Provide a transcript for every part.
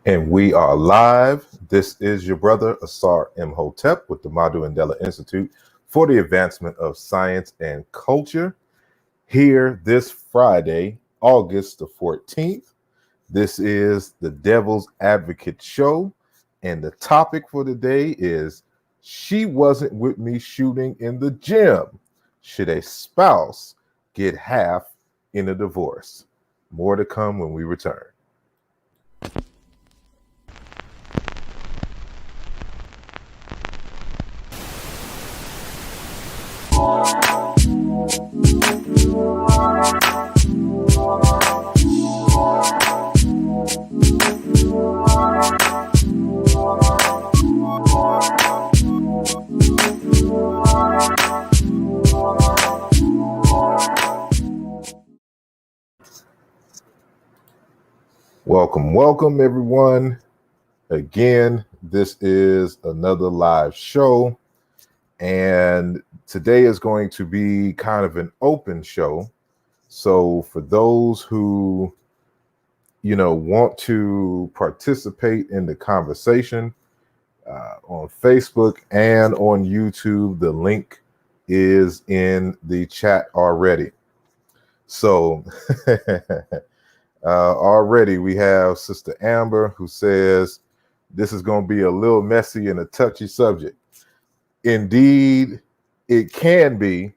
And we are live. This is your brother, asarimhotep, with the Madhu Mandela Institute for the Advancement of Science and Culture. Here this Friday, August the 14th. This is the Devil's Advocate Show. And the topic for today is She Wasn't With Me Shooting in the Gym. Should a spouse get half in a divorce? More to come when we return. Welcome, everyone. Again, this is another live show, and today is going to be kind of an open show. So for those who, want to participate in the conversation on Facebook and on YouTube, the link is in the chat already. So already we have Sister Amber who says this is going to be a little messy and a touchy subject. Indeed, it can be,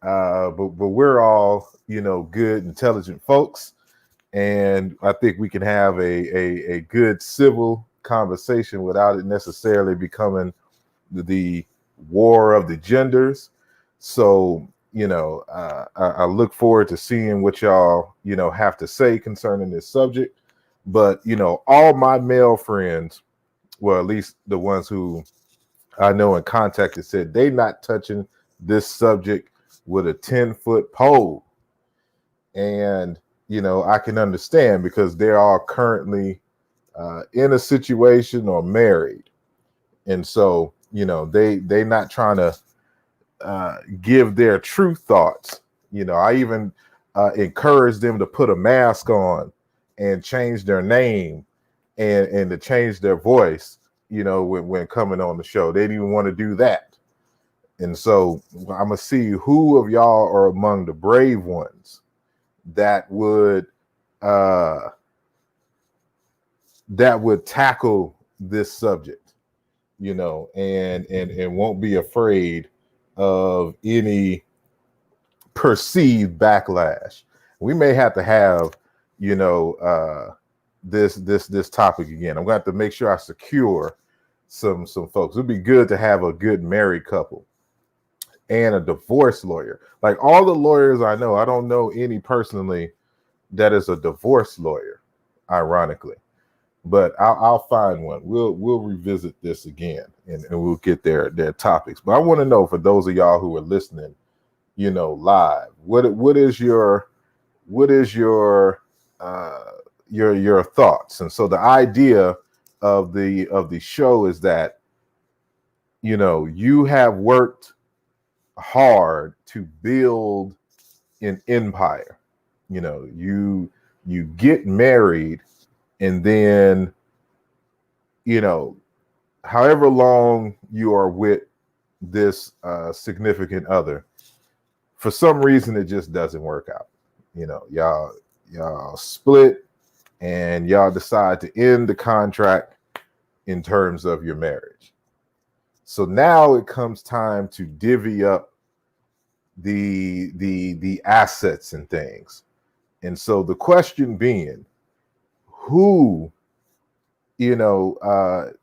but we're all, good, intelligent folks, and I think we can have a good civil conversation without it necessarily becoming the war of the genders. So, I look forward to seeing what y'all, have to say concerning this subject. But, all my male friends, well, at least the ones who I know in contact, that said they not touching this subject with a 10-foot pole. And, I can understand because they're all currently in a situation or married. And so, they not trying to give their true thoughts. I even encourage them to put a mask on and change their name and to change their voice, when coming on the show. They didn't even want to do that. And so I'm going to see who of y'all are among the brave ones that would tackle this subject, and won't be afraid of any perceived backlash. We may have to have, this topic again. I'm going to have to make sure I secure some folks. It'd be good to have a good married couple and a divorce lawyer. Like all the lawyers I know, I don't know any personally that is a divorce lawyer, ironically. But I'll find one. We'll revisit this again, and we'll get their topics. But I want to know, for those of y'all who are listening, live, what is your your thoughts? And so the idea of the show is that you have worked hard to build an empire. You get married, and then however long you are with this significant other, for some reason it just doesn't work out. Y'all split, and y'all decide to end the contract in terms of your marriage. So now it comes time to divvy up the assets and things. And so the question being, who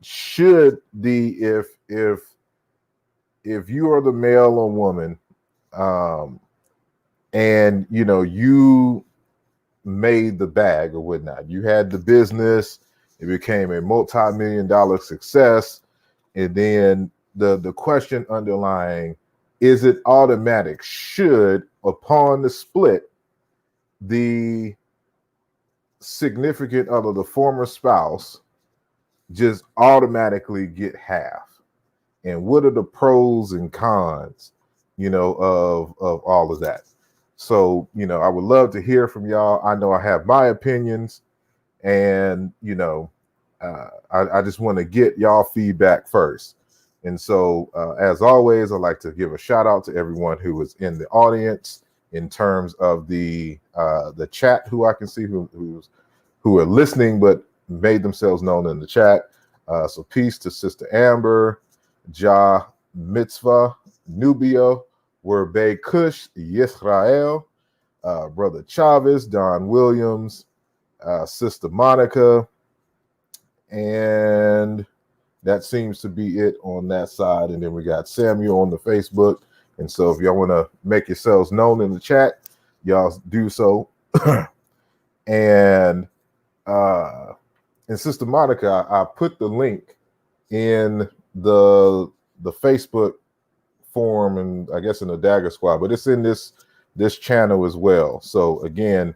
should if you are the male or woman, and you made the bag or whatnot, you had the business, it became a multi-million-dollar success, and then the question underlying, is it automatic? Should, upon the split, the significant other, the former spouse, just automatically get half? And what are the pros and cons, of all of that? So, I would love to hear from y'all. I know I have my opinions, and, I just want to get y'all feedback first. And so, as always, I'd like to give a shout out to everyone who was in the audience in terms of the chat, who I can see who are listening but made themselves known in the chat. So peace to Sister Amber, Ja Mitzvah, Nubia, Werbe Kush, Yisrael, Brother Chavez, Don Williams, Sister Monica, and that seems to be it on that side. And then we got Samuel on the Facebook. And so if y'all want to make yourselves known in the chat, y'all do so. And Sister Monica, I put the link in the Facebook forum, and I guess in the Dagger Squad, but it's in this channel as well. So again,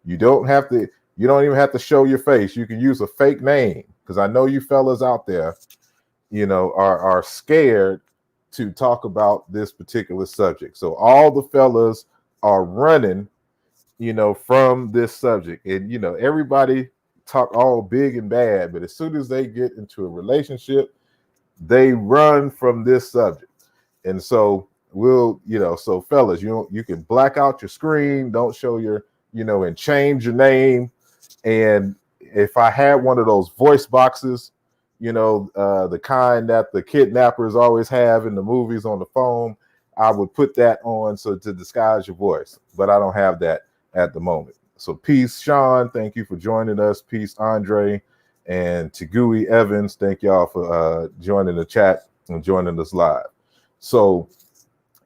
you don't even have to show your face. You can use a fake name, because I know you fellas out there, are scared to talk about this particular subject. So all the fellas are running, from this subject. And, everybody talk all big and bad, but as soon as they get into a relationship, they run from this subject. And so so fellas, you can black out your screen, don't show your, and change your name. And if I had one of those voice boxes, the kind that the kidnappers always have in the movies on the phone, I would put that on to disguise your voice. But I don't have that at the moment. So peace, Sean. Thank you for joining us. Peace, Andre. And Tigui Evans, thank y'all for joining the chat and joining us live. So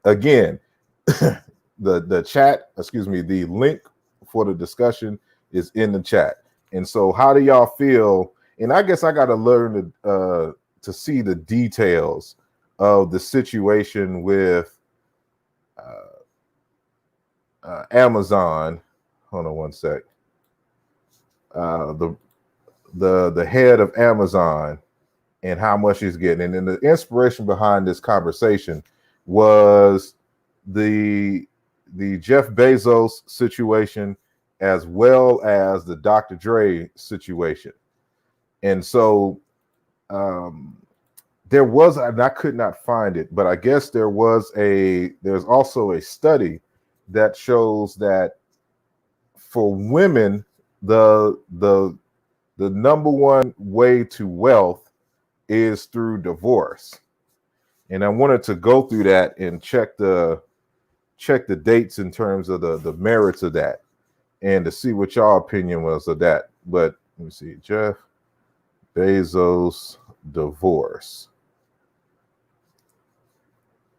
again, the chat, the link for the discussion is in the chat. And so how do y'all feel? And I guess I got to learn to see the details of the situation with Amazon. Hold on one sec. The head of Amazon and how much he's getting. And then the inspiration behind this conversation was the Jeff Bezos situation, as well as the Dr. Dre situation. And so there was, and I could not find it, but I guess there's also a study that shows that for women, the number one way to wealth is through divorce. And I wanted to go through that and check the dates in terms of the merits of that, and to see what y'all opinion was of that. But let me see, Jeff Bezos divorce.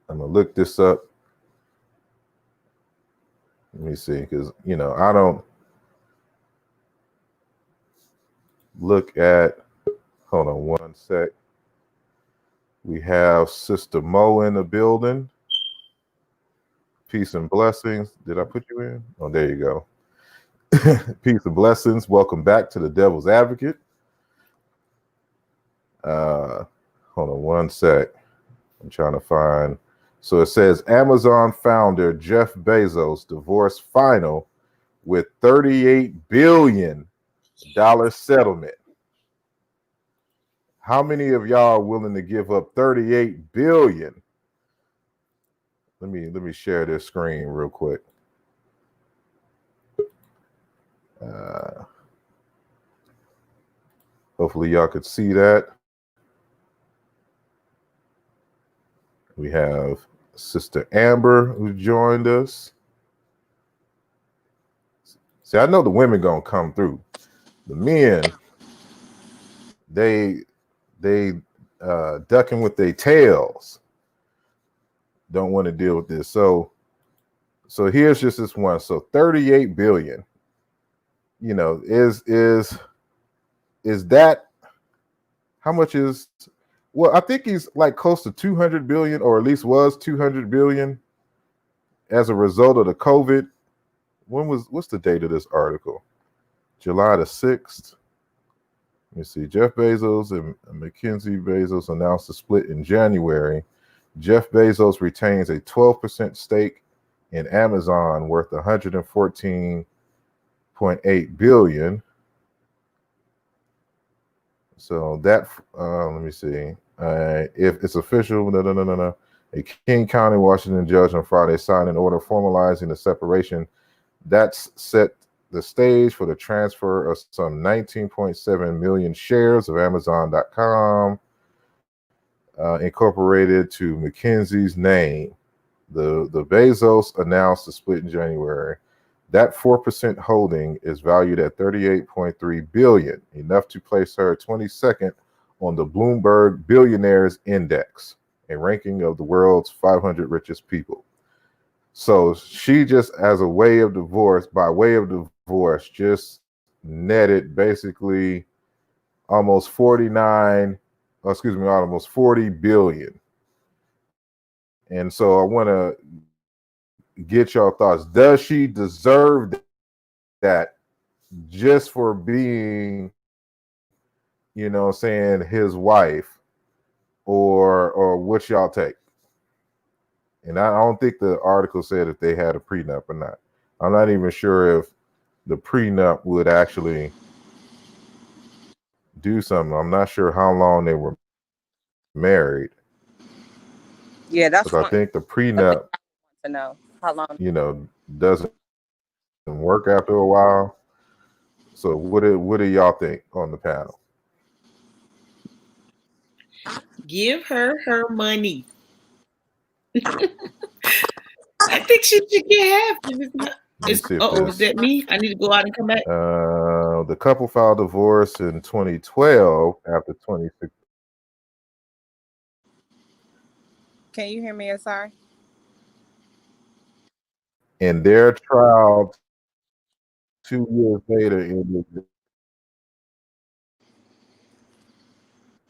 I'm gonna look this up. Let me see, because I don't look at. Hold on one sec. We have Sister Mo in the building. Peace and blessings. Did I put you in? Oh, there you go. Peace and blessings. Welcome back to the Devil's Advocate. Hold on one sec. I'm trying to find. So it says Amazon founder Jeff Bezos divorce final with $38 billion settlement. How many of y'all are willing to give up $38 billion? Let me share this screen real quick. Hopefully y'all could see that. We have Sister Amber who joined us. See, I know the women gonna come through. The men, they ducking with their tails. Don't want to deal with this. So here's just this one. So 38 billion. Is that how much is? Well, I think he's like close to 200 billion, or at least was 200 billion as a result of the COVID. What's the date of this article? July the 6th. Let me see. Jeff Bezos and Mackenzie Bezos announced a split in January. Jeff Bezos retains a 12% stake in Amazon worth $114.8 billion. So that let me see. If it's official, no. A King County, Washington judge on Friday signed an order formalizing the separation. That's set the stage for the transfer of some 19.7 million shares of Amazon.com incorporated to McKinsey's name. The Bezos announced the split in January. That 4% holding is valued at 38.3 billion, enough to place her 22nd on the Bloomberg Billionaires Index, a ranking of the world's 500 richest people. So she just, as a way of divorce, by way of divorce, just netted basically almost 49, almost 40 billion. And so I want to get your thoughts. Does she deserve that just for being, saying his wife, or what y'all take? And I don't think the article said if they had a prenup or not. I'm not even sure if the prenup would actually do something. I'm not sure how long they were married. Yeah, that's Because I one think the the thing prenup, I want to know. How long? doesn't work after a while. So what do y'all think on the panel? Give her money. I think she should get half. If it's not, Let me see if is that me? I need to go out and come back. the couple filed divorce in 2012 after 26. Can you hear me? Sorry. In their trial 2 years later,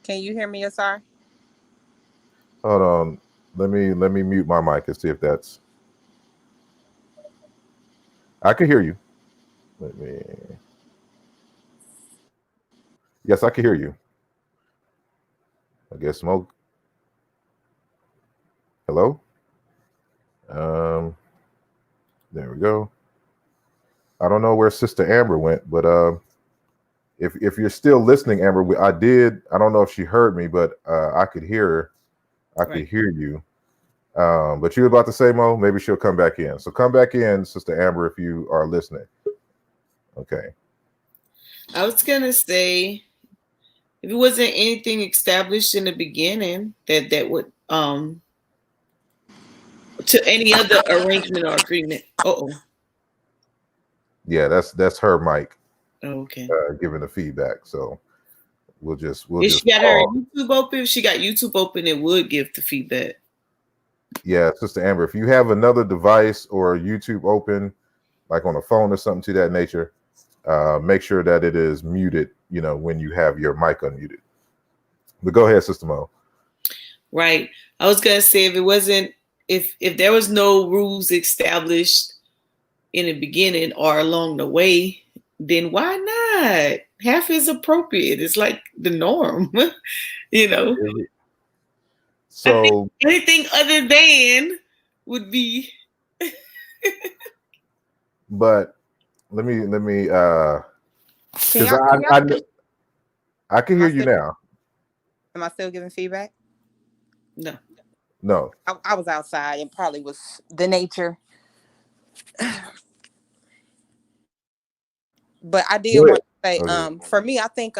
Can you hear me? Sorry. hold on, let me mute my mic and see if that's. I can hear you. Let me. Yes, I can hear you. I guess smoke. Hello. Um, there we go. I don't know where Sister Amber went, but if you're still listening, Amber, I did. I don't know if she heard me, but I could hear her. I could Right. hear you. But you were about to say, Mo, maybe she'll come back in. So come back in, Sister Amber, if you are listening. Okay. I was gonna say, if it wasn't anything established in the beginning, that would to any other arrangement or agreement. Yeah, that's her mic Okay. giving the feedback. So we'll just If she got her pause. YouTube open, if she got YouTube open, it would give the feedback. Yeah, Sister Amber, if you have another device or YouTube open, like on a phone or something to that nature, make sure that it is muted, when you have your mic unmuted. But go ahead, Sister Mo. Right. I was gonna say, if it wasn't, if there was no rules established in the beginning or along the way, then why not? Half is appropriate. It's like the norm, you know. I think So, anything other than would be. but let me Can because y'all? Can y'all? I can Am hear I you still? now. Am I still giving feedback? No. No. I was outside and probably was the nature, but I did Go want ahead. to say, Okay. for me, I think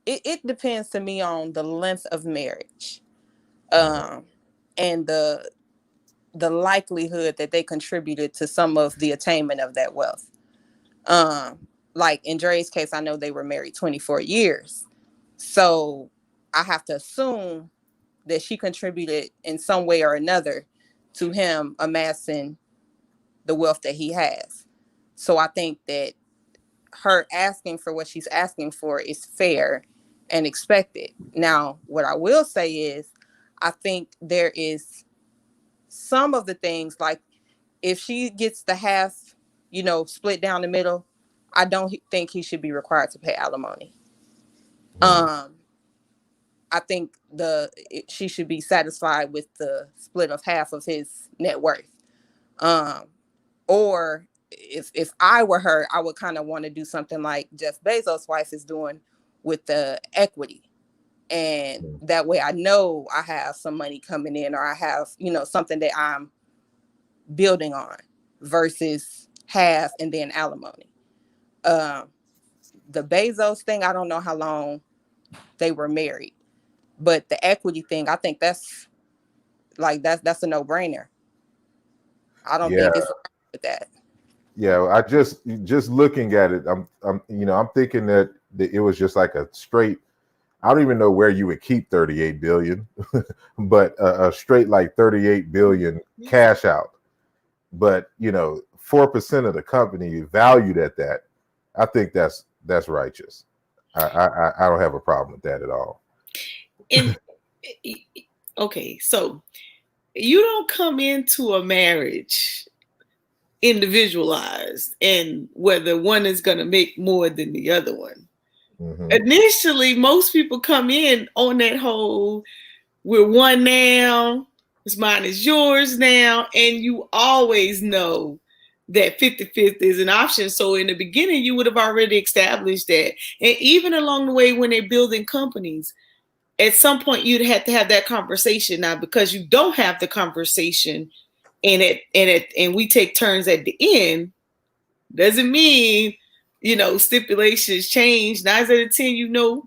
it depends to me on the length of marriage, Mhm. and the likelihood that they contributed to some of the attainment of that wealth. Like in Dre's case, I know they were married 24 years. So I have to assume that she contributed in some way or another to him amassing the wealth that he has. So I think that her asking for what she's asking for is fair and expected. Now, what I will say is, I think there is some of the things, like if she gets the half, split down the middle, I don't think he should be required to pay alimony. Mhm. Um, I think she should be satisfied with the split of half of his net worth. Um, or if I were her, I would kind of want to do something like Jeff Bezos' wife is doing, with the equity. And that way I know I have some money coming in, or I have, something that I'm building on, versus half and then alimony. The Bezos thing, I don't know how long they were married, but the equity thing, I think that's a no-brainer. I don't Yeah, think it's with that. yeah. I just looking at it, I'm thinking that it was just like a straight. I don't even know where you would keep 38 billion, but a straight like 38 billion cash out. But 4% of the company valued at that. I think that's righteous. I don't have a problem with that at all. And okay, so you don't come into a marriage individualized and whether one is going to make more than the other one. Mm-hmm. Initially, most people come in on that whole, we're one now, it's mine is yours now, and you always know that 50-50 is an option. So in the beginning, you would have already established that. And even along the way when they're building companies, at some point you'd have to have that conversation. Now, because you don't have the conversation and we take turns at the end, doesn't mean, stipulations change. 9 out of 10,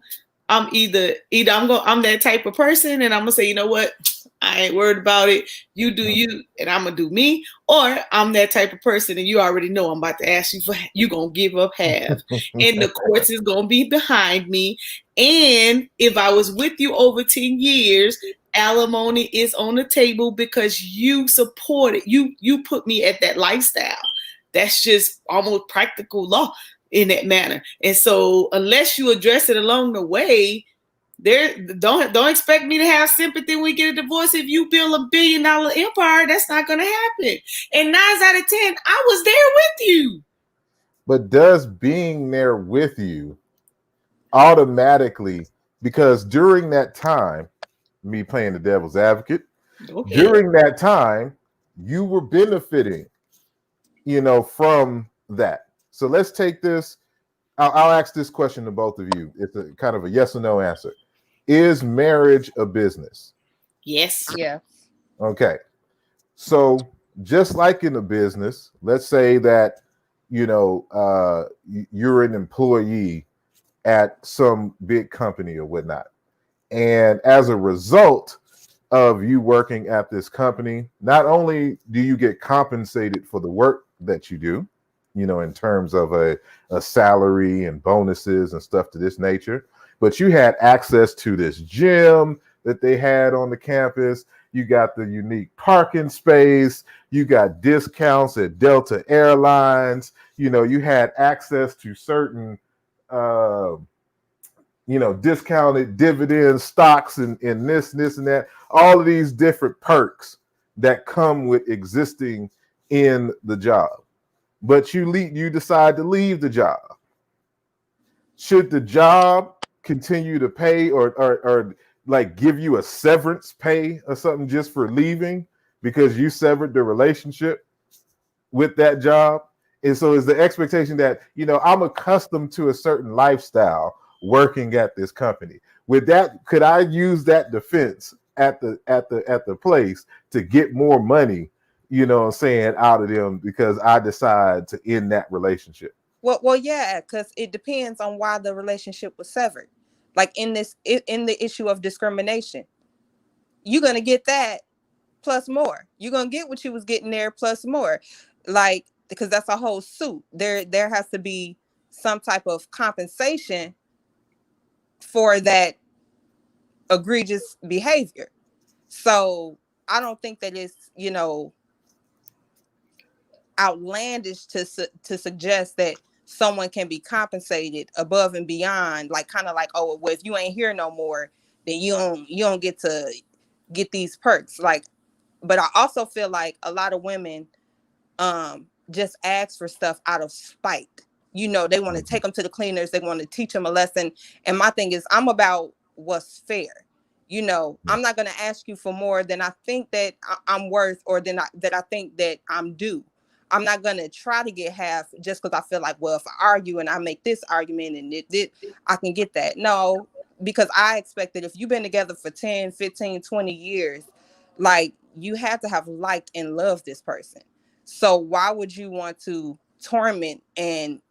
I'm either I'm that type of person and I'm gonna say, you know what, I ain't worried about it. You do you, and I'm gonna do me. Or I'm that type of person, and you already know I'm about to ask you for. You gonna give up half, and the courts is gonna be behind me. And if I was with you over 10 years, alimony is on the table because you support it. You put me at that lifestyle. That's just almost practical law in that manner. And so, unless you address it along the way, don't expect me to have sympathy when we get a divorce. If you build $1 billion empire, that's not going to happen. And 9 out of 10, I was there with you. But does being there with you automatically, because during that time, me playing the devil's advocate, during that time, you were benefiting, from that. So let's take this. I'll ask this question to both of you. It's a kind of a yes or no answer. Is marriage a business? Yes. Yeah. Okay. So just like in a business, let's say that, you're an employee at some big company or whatnot. And as a result of you working at this company, not only do you get compensated for the work that you do, in terms of a salary and bonuses and stuff to this nature, but you had access to this gym that they had on the campus. You got the unique parking space. You got discounts at Delta Airlines. You had access to certain, discounted dividend stocks and this and that. All of these different perks that come with existing in the job. But you decide to leave the job. Should the job continue to pay or like give you a severance pay or something just for leaving because you severed the relationship with that job? And so is the expectation that, I'm accustomed to a certain lifestyle working at this company. With that, could I use that defense at the place to get more money, out of them because I decide to end that relationship? Well, yeah, because it depends on why the relationship was severed. Like in the issue of discrimination, you're gonna get that plus more. You're gonna get what you was getting there plus more, like, because that's a whole suit. There has to be some type of compensation for that egregious behavior. So I don't think that it's outlandish to suggest that someone can be compensated above and beyond, like kind of like, oh well, if you ain't here no more, then you don't get to get these perks. Like, but I also feel like a lot of women just ask for stuff out of spite. They want to take them to the cleaners, they want to teach them a lesson. And my thing is, I'm about what's fair. I'm not going to ask you for more than I think that I'm worth, or that I think that I'm due. I'm not gonna try to get half just because I feel like, well, if I argue and I make this argument and I can get that. No, because I expect that if you've been together for 10, 15, 20 years, like, you have to have liked and loved this person. So why would you want to torment and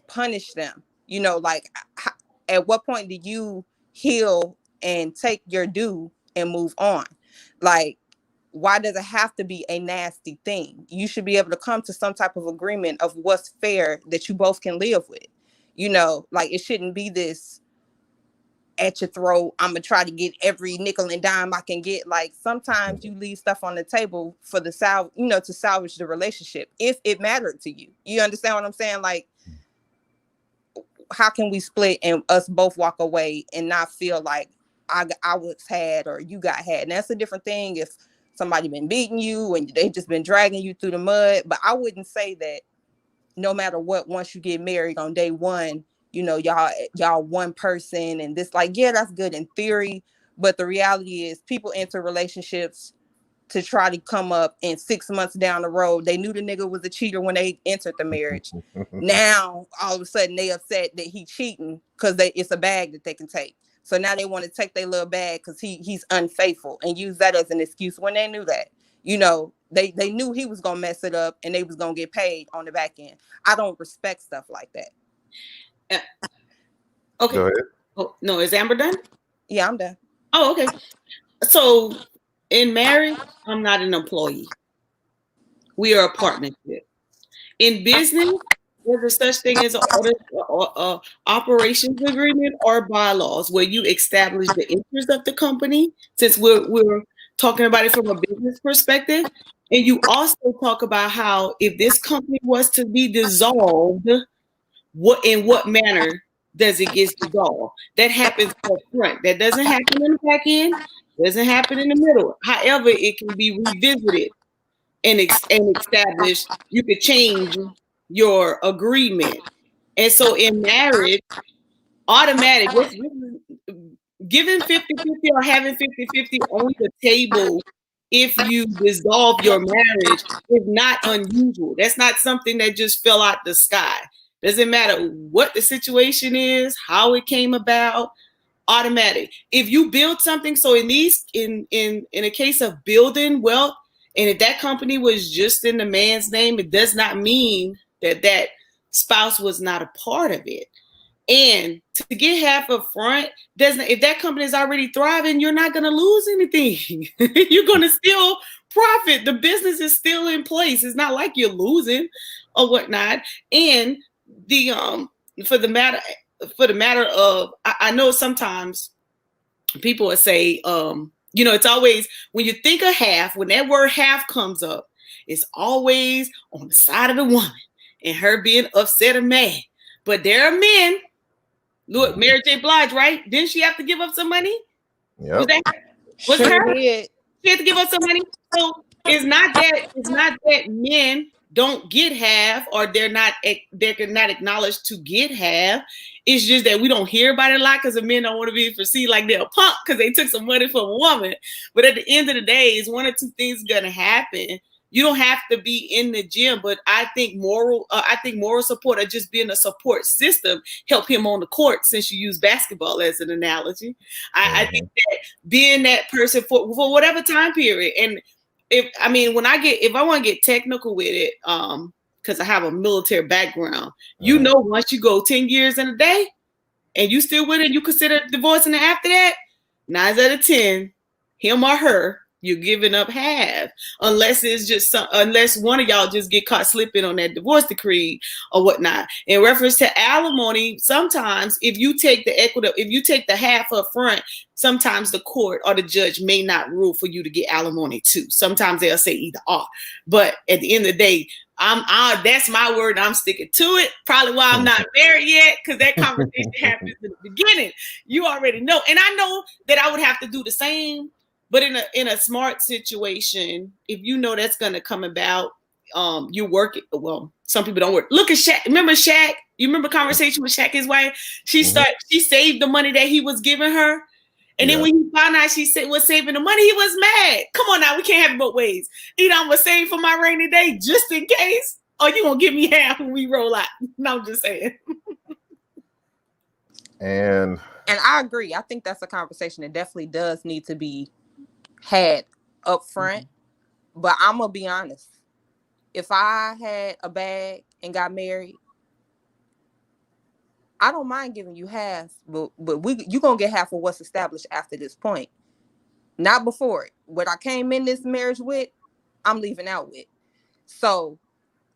punish them? You know, like, at what point do you heal and take your due and move on? Like, why does it have to be a nasty thing? You should be able to come to some type of agreement of what's fair that you both can live with. You know, like, it shouldn't be this at your throat, I'm gonna try to get every nickel and dime I can get. Like, sometimes you leave stuff on the table for the to salvage the relationship if it mattered to you. You understand what I'm saying? Like, how can we split and us both walk away and not feel like I was had or you got had? And that's a different thing if somebody been beating you and they just been dragging you through the mud. But I wouldn't say that no matter what, once you get married on day one, you know, y'all one person and this, like, yeah, that's good in theory. But the reality is people enter relationships to try to come up, and 6 months down the road, they knew the nigga was a cheater when they entered the marriage. Now, all of a sudden, they upset that he cheating because it's a bag that they can take. So now they want to take their little bag because he's unfaithful and use that as an excuse when they knew that. You know, they knew he was going to mess it up and they was going to get paid on the back end. I don't respect stuff like that. Okay. Go ahead. Oh, no, is Amber done? Yeah, I'm done. Oh, okay. So in marriage, I'm not an employee. We are a partnership. In business, there's a such thing as an operations agreement or bylaws where you establish the interest of the company, since we're talking about it from a business perspective. And you also talk about how if this company was to be dissolved, in what manner does it get dissolved? That happens up front. That doesn't happen in the back end, doesn't happen in the middle. However, it can be revisited and established. You could change your agreement. And so in marriage, automatic, giving 50-50 or having 50-50 on the table if you dissolve your marriage is not unusual. That's not something that just fell out the sky. Doesn't matter what the situation is, how it came about, automatic. If you build something, so in a case of building wealth, and if that company was just in the man's name, it does not mean that that spouse was not a part of it. And to get half up front doesn't, if that company is already thriving, you're not going to lose anything. You're going to still profit. The business is still in place. It's not like you're losing or whatnot. And the for the matter of, I know sometimes people would say, it's always, when you think of half, when that word half comes up, it's always on the side of the woman and her being upset or mad. But there are men. Look, Mary J. Blige, right? Didn't she have to give up some money? Yeah. Was Sure her? did. She had to give up some money. So it's not that men don't get half or they're not acknowledged to get half. It's just that we don't hear about it a lot because the men don't want to be perceived like they're a punk because they took some money from a woman. But at the end of the day, it's one or two things gonna happen. You don't have to be in the gym, but I think moral support or just being a support system help him on the court, since you use basketball as an analogy. I think that being that person for whatever time period. And if I want to get technical with it, because I have a military background, once you go 10 years in a day and you still with it, you consider divorcing after that, 9 out of 10, him or her, you're giving up half, unless unless one of y'all just get caught slipping on that divorce decree or whatnot. In reference to alimony, sometimes if you take the half up front, sometimes the court or the judge may not rule for you to get alimony too. Sometimes they'll say either or. But at the end of the day, that's my word. I'm sticking to it. Probably why I'm not married yet, because that conversation happens in the beginning. You already know, and I know that I would have to do the same. But in a smart situation, if you know that's going to come about, you work it. Well, some people don't work. Look at Shaq. Remember Shaq? You remember conversation with Shaq, his wife? She saved the money that he was giving her, And then when he found out she was saving the money, he was mad. Come on now, we can't have it both ways. Either I'm gonna save for my rainy day just in case, or you gonna give me half when we roll out. No, I'm just saying. And I agree. I think that's a conversation that definitely does need to be had up front. But I'm gonna be honest. If I had a bag and got married, I don't mind giving you half, but you gonna get half of what's established after this point. Not before it. What I came in this marriage with, I'm leaving out with. So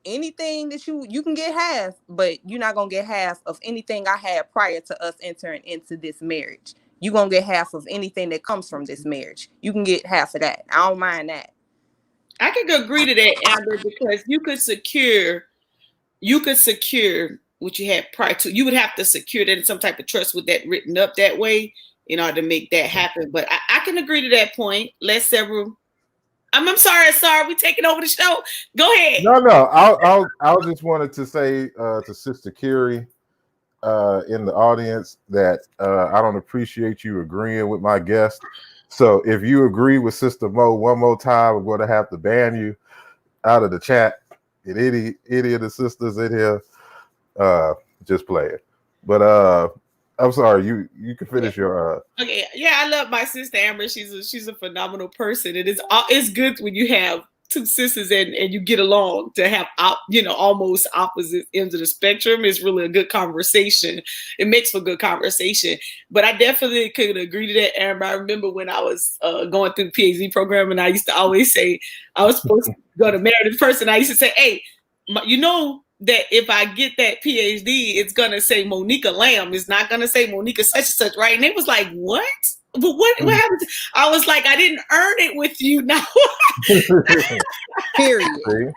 anything that you can get half, but you're not gonna get half of anything I had prior to us entering into this marriage. You're gonna get half of anything that comes from this marriage. You can get half of that. I don't mind that. I can agree to that, Amber, because you could secure what you had prior to. You would have to secure that in some type of trust with that written up that way in order to make that happen. But I can agree to that point. I'm sorry, we taking over the show. Go ahead. No. I just wanted to say to Sister Kiri in the audience that I don't appreciate you agreeing with my guest. So if you agree with Sister Mo one more time, I'm going to have to ban you out of the chat. Any of the sisters in here, just play it. But I'm sorry, you can finish your. Okay, yeah, I love my sister Amber. She's a phenomenal person. It's good when you have two sisters and you get along to have almost opposite ends of the spectrum. It's really a good conversation. It makes for good conversation. But I definitely could agree to that, Amber. I remember when I was going through the PhD program, and I used to always say I was supposed to go to marry this person. I used to say, hey, that if I get that PhD, it's gonna say Monica Lamb. It's not gonna say Monica such and such, right? And it was like, what? But what happened? I was like, I didn't earn it with you now. Period.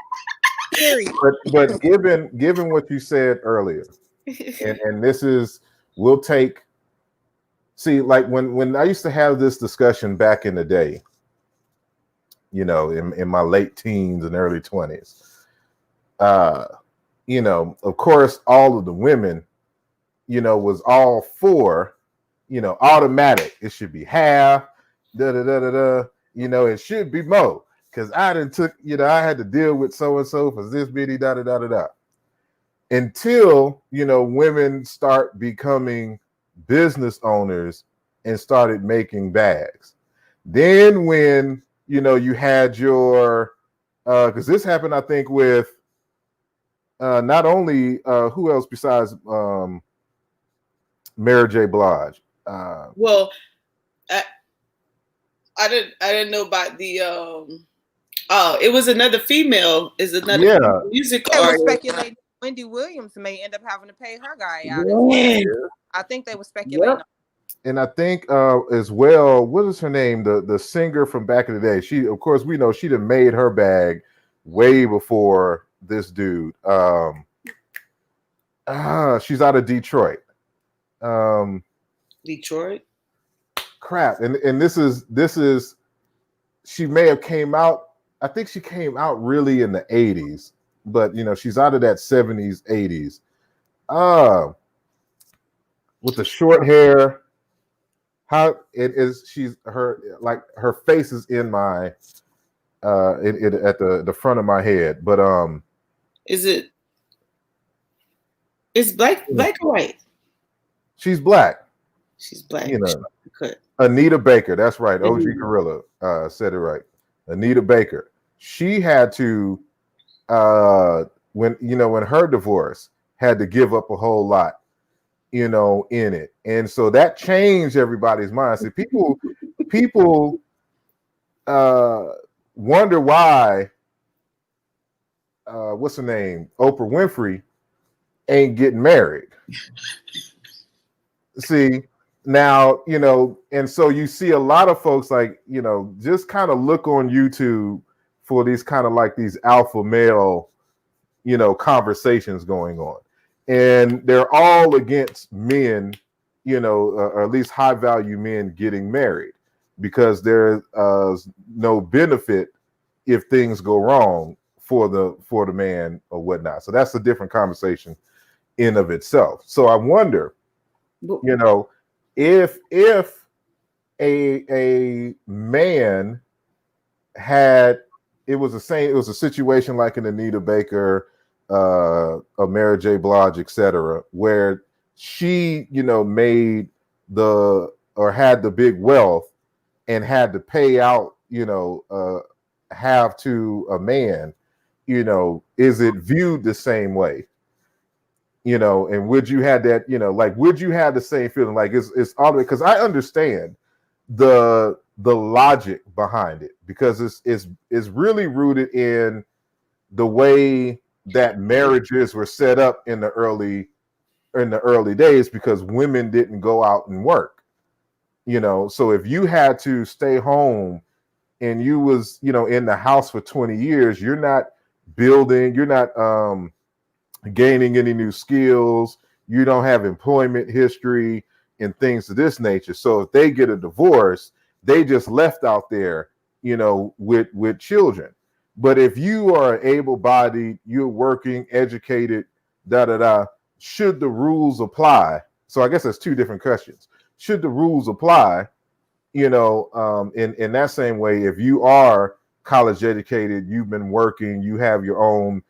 But given what you said earlier, and this is, like when I used to have this discussion back in the day, in my late teens and early 20s, of course, all of the women, was all for, automatic. It should be half, it should be more. Because I I had to deal with so-and-so for this bitty, until, women start becoming business owners and started making bags. Then when, you had your, because this happened, I think, with not only who else besides Mary J. Blige. Well, I didn't know about the it was another female. Is another music artist. Speculating Wendy Williams may end up having to pay her guy out. I think they were speculating. And I think as well, what is her name? The singer from back in the day. She, of course, we know she done made her bag way before this dude. She's out of Detroit. Detroit. Crap. And this is she may have came out. I think she came out really in the 80s, but she's out of that 70s, 80s. With the short hair. How it is, her face is in my at the front of my head, but it's black or white? She's black. Anita Baker, that's right. OG Gorilla said it right. Anita Baker. She had to when her divorce, had to give up a whole lot, in it. And so that changed everybody's mind. See, people wonder why what's her name? Oprah Winfrey ain't getting married. See, now, and so you see a lot of folks just kind of look on YouTube for these kind of like these alpha male, conversations going on. And they're all against men, or at least high value men getting married, because there's no benefit if things go wrong for the man or whatnot. So that's a different conversation in of itself. So I wonder, if a man had, it was the same, it was a situation like an Anita Baker, a Mary J. Blige, etc., where she, made the, or had the big wealth and had to pay out, have to a man, is it viewed the same way? And would you have that, like, would you have the same feeling? Like, it's all the way, because I understand the logic behind it, because it's really rooted in the way that marriages were set up in the early days, because women didn't go out and work. So if you had to stay home and you was, in the house for 20 years, you're not building, you're not gaining any new skills, you don't have employment history and things of this nature. So if they get a divorce, they just left out there, with children. But if you are able-bodied, you're working, educated, da da da, should the rules apply? So I guess that's two different questions. Should the rules apply? In that same way, if you are college educated, you've been working, you have your own,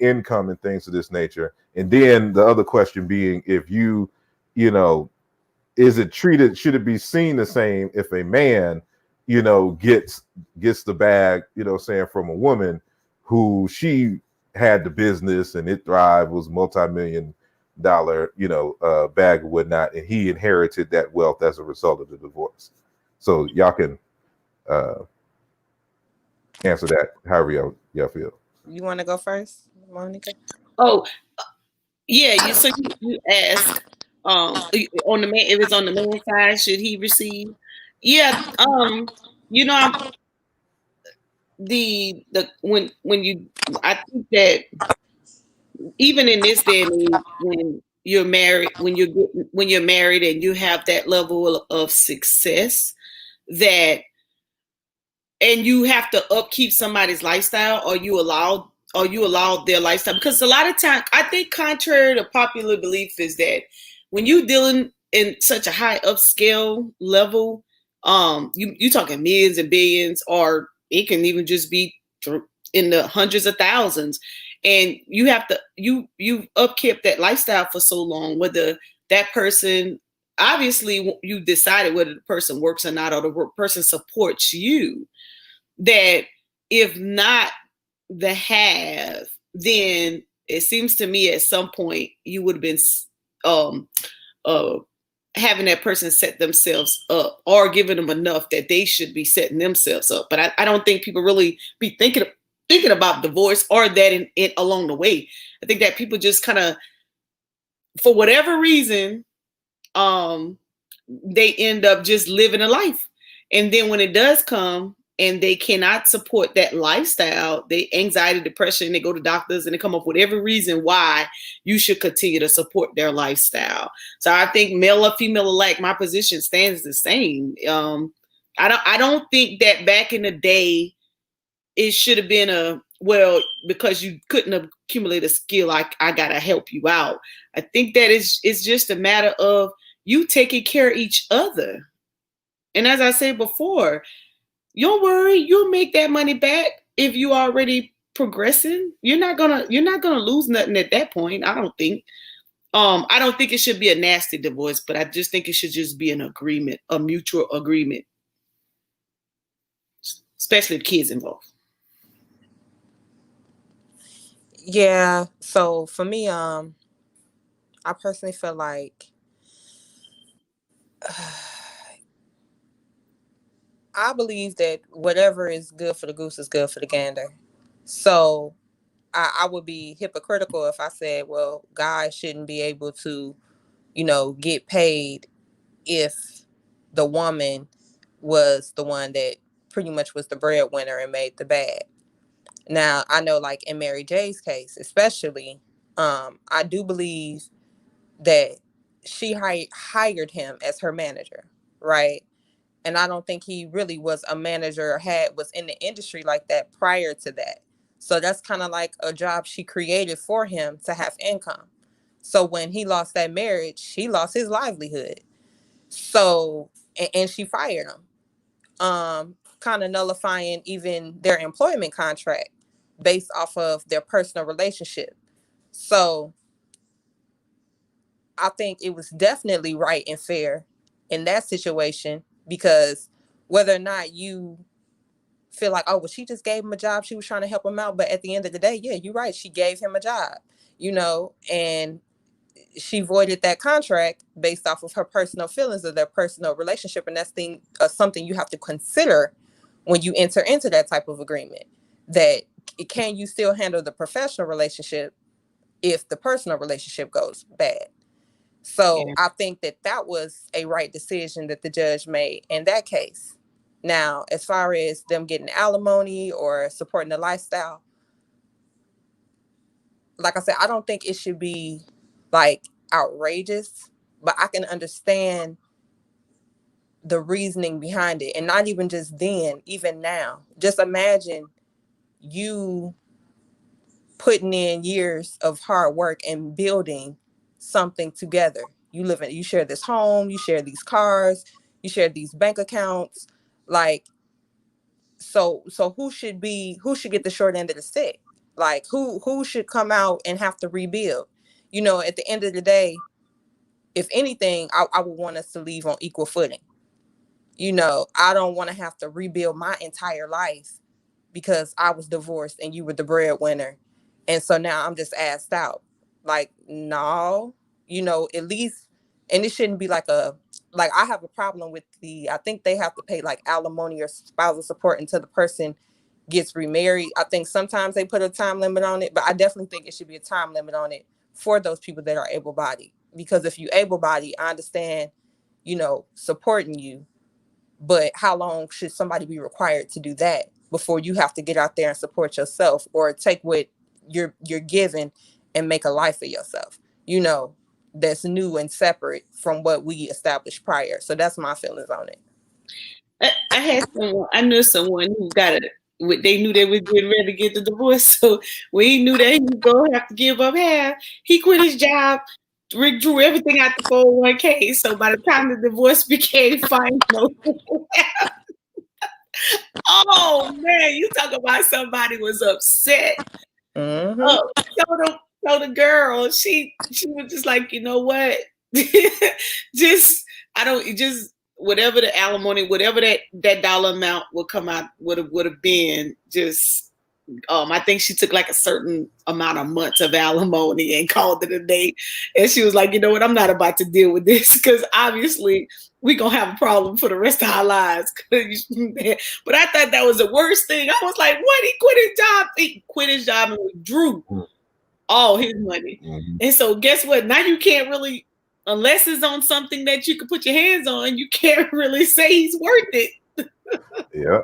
income and things of this nature. And then the other question being, if you, is it treated, should it be seen the same if a man, gets the bag, saying, from a woman who she had the business and it thrived, was multi-million-dollar, bag or whatnot, and he inherited that wealth as a result of the divorce. So y'all can answer that however y'all feel. You want to go first, Monica? Oh, yeah. You ask on the man, if it's on the man side, should he receive? Yeah. I'm the when you, I think that even in this day and age, when you're married and you have that level of success, that, and you have to upkeep somebody's lifestyle, or you allow their lifestyle, because a lot of times, I think, contrary to popular belief, is that when you dealing in such a high upscale level, you talking millions and billions, or it can even just be in the hundreds of thousands, and you have to you've upkept that lifestyle for so long, whether that person, obviously you decided whether the person works or not, or the person supports you, that if not the have, then it seems to me at some point you would have been um having that person set themselves up, or giving them enough that they should be setting themselves up. But I don't think people really be thinking about divorce or that in along the way. I think that people just kind of, for whatever reason, they end up just living a life. And then when it does come and they cannot support that lifestyle, they anxiety, depression, they go to doctors and they come up with every reason why you should continue to support their lifestyle. So I think male or female alike, my position stands the same. I don't think that back in the day it should have been because you couldn't accumulate a skill, I gotta help you out. I think that it's just a matter of you taking care of each other. And as I said before, don't worry, you'll make that money back if you already progressing. You're not gonna lose nothing at that point, I don't think. I don't think it should be a nasty divorce, but I just think it should just be an agreement, a mutual agreement, especially the kids involved. Yeah. So for me, I personally feel like I believe that whatever is good for the goose is good for the gander. So I would be hypocritical if I said, well, guys shouldn't be able to, get paid if the woman was the one that pretty much was the breadwinner and made the bag. Now, I know, like in Mary J's case, especially, I do believe that she hired him as her manager, right? And I don't think he really was a manager or was in the industry like that prior to that. So that's kind of like a job she created for him to have income. So when he lost that marriage, he lost his livelihood. So and she fired them, kind of nullifying even their employment contract based off of their personal relationship. So I think it was definitely right and fair in that situation, because whether or not you feel like, oh, well, she just gave him a job, she was trying to help him out, but at the end of the day, yeah, you're right, she gave him a job, and she voided that contract based off of her personal feelings of their personal relationship, and that's something you have to consider when you enter into that type of agreement. That can you still handle the professional relationship if the personal relationship goes bad? So Yeah. I think that was a right decision that the judge made in that case. Now, as far as them getting alimony or supporting the lifestyle, like I said, I don't think it should be like outrageous, but I can understand the reasoning behind it. And not even just then, even now. Just imagine you putting in years of hard work and building something together. You share this home, you share these cars, you share these bank accounts. Like, so who should get the short end of the stick? Like, who should come out and have to rebuild? At the end of the day, if anything, I would want us to leave on equal footing. I don't want to have to rebuild my entire life because I was divorced and you were the breadwinner. And so now I'm just asked out. Like, no, at least, and it shouldn't be like I have a problem with I think they have to pay like alimony or spousal support until the person gets remarried. I think sometimes they put a time limit on it, but I definitely think it should be a time limit on it for those people that are able-bodied. Because if you able-bodied, I understand, supporting you, but how long should somebody be required to do that before you have to get out there and support yourself or take what you're given and make a life for yourself? That's new and separate from what we established prior. So that's my feelings on it. I knew someone who got it. They knew they was getting ready to get the divorce. So when he knew that he was going to have to give up half, he quit his job, drew everything out the 401k. So by the time the divorce became final, oh man, you talk about somebody was upset. Mm-hmm. Oh, so the girl, she was just like, you know what? just whatever the alimony, whatever that dollar amount would come out would have been, just I think she took like a certain amount of months of alimony and called it a day. And she was like, you know what, I'm not about to deal with this because obviously we're gonna have a problem for the rest of our lives. But I thought that was the worst thing. I was like, what? He quit his job and withdrew all his money. Mm-hmm. And so guess what? Now you can't really, unless it's on something that you can put your hands on, you can't really say he's worth it. Yeah.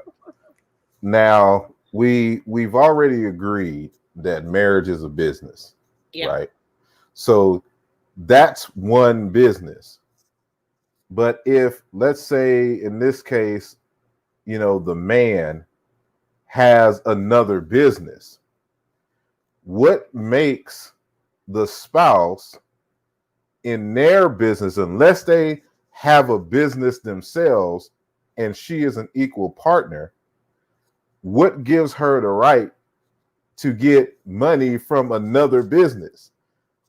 Now we've already agreed that marriage is a business, right? So that's one business. But if, let's say in this case, the man has another business, what makes the spouse in their business, unless they have a business themselves and she is an equal partner, what gives her the right to get money from another business?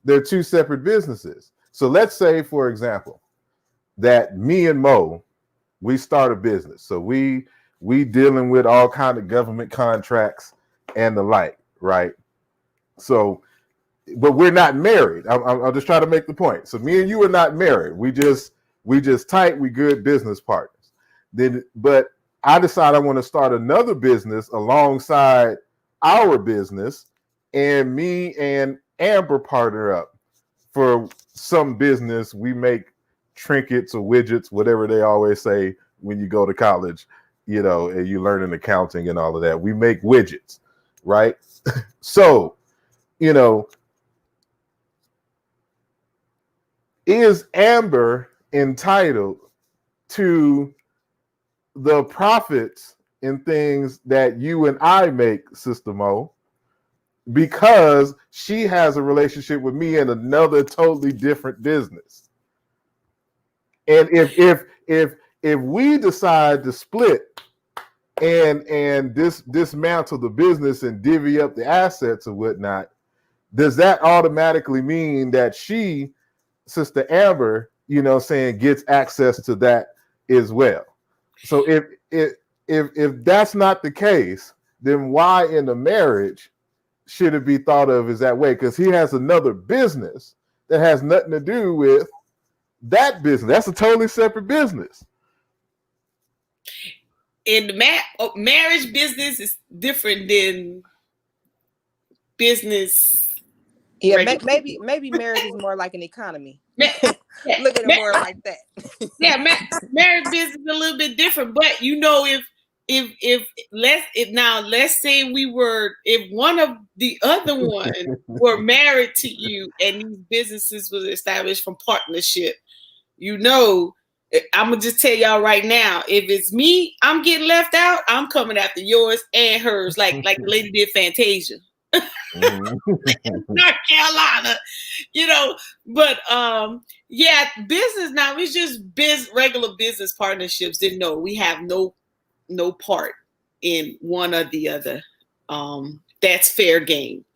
They're two separate businesses. So let's say, for example, that me and Mo, we start a business. So we dealing with all kind of government contracts and the like, right? So, but we're not married. I'll just try to make the point. So me and you are not married. We just tight. We good business partners. But I decide I want to start another business alongside our business, and me and Amber partner up for some business. We make trinkets or widgets, whatever they always say when you go to college, and you learn in accounting and all of that. We make widgets, right? So, is Amber entitled to the profits and things that you and I make, Sister Mo, because she has a relationship with me in another totally different business? And if if we decide to split and dismantle the business and divvy up the assets or whatnot, does that automatically mean that she, Sister Amber, saying, gets access to that as well? So if that's not the case, then why in the marriage should it be thought of as that way? Because he has another business that has nothing to do with that business. That's a totally separate business. In the marriage business is different than business. Yeah, maybe marriage is more like an economy. Look at it more like that. Yeah, marriage business is a little bit different, but if let's say if one of the other one were married to you and these businesses was established from partnership, I'm gonna just tell y'all right now, if it's me, I'm getting left out, I'm coming after yours and hers, like the lady did Fantasia. North Carolina, but yeah, business now, it's just regular business partnerships. Then no, we have no part in one or the other. That's fair game.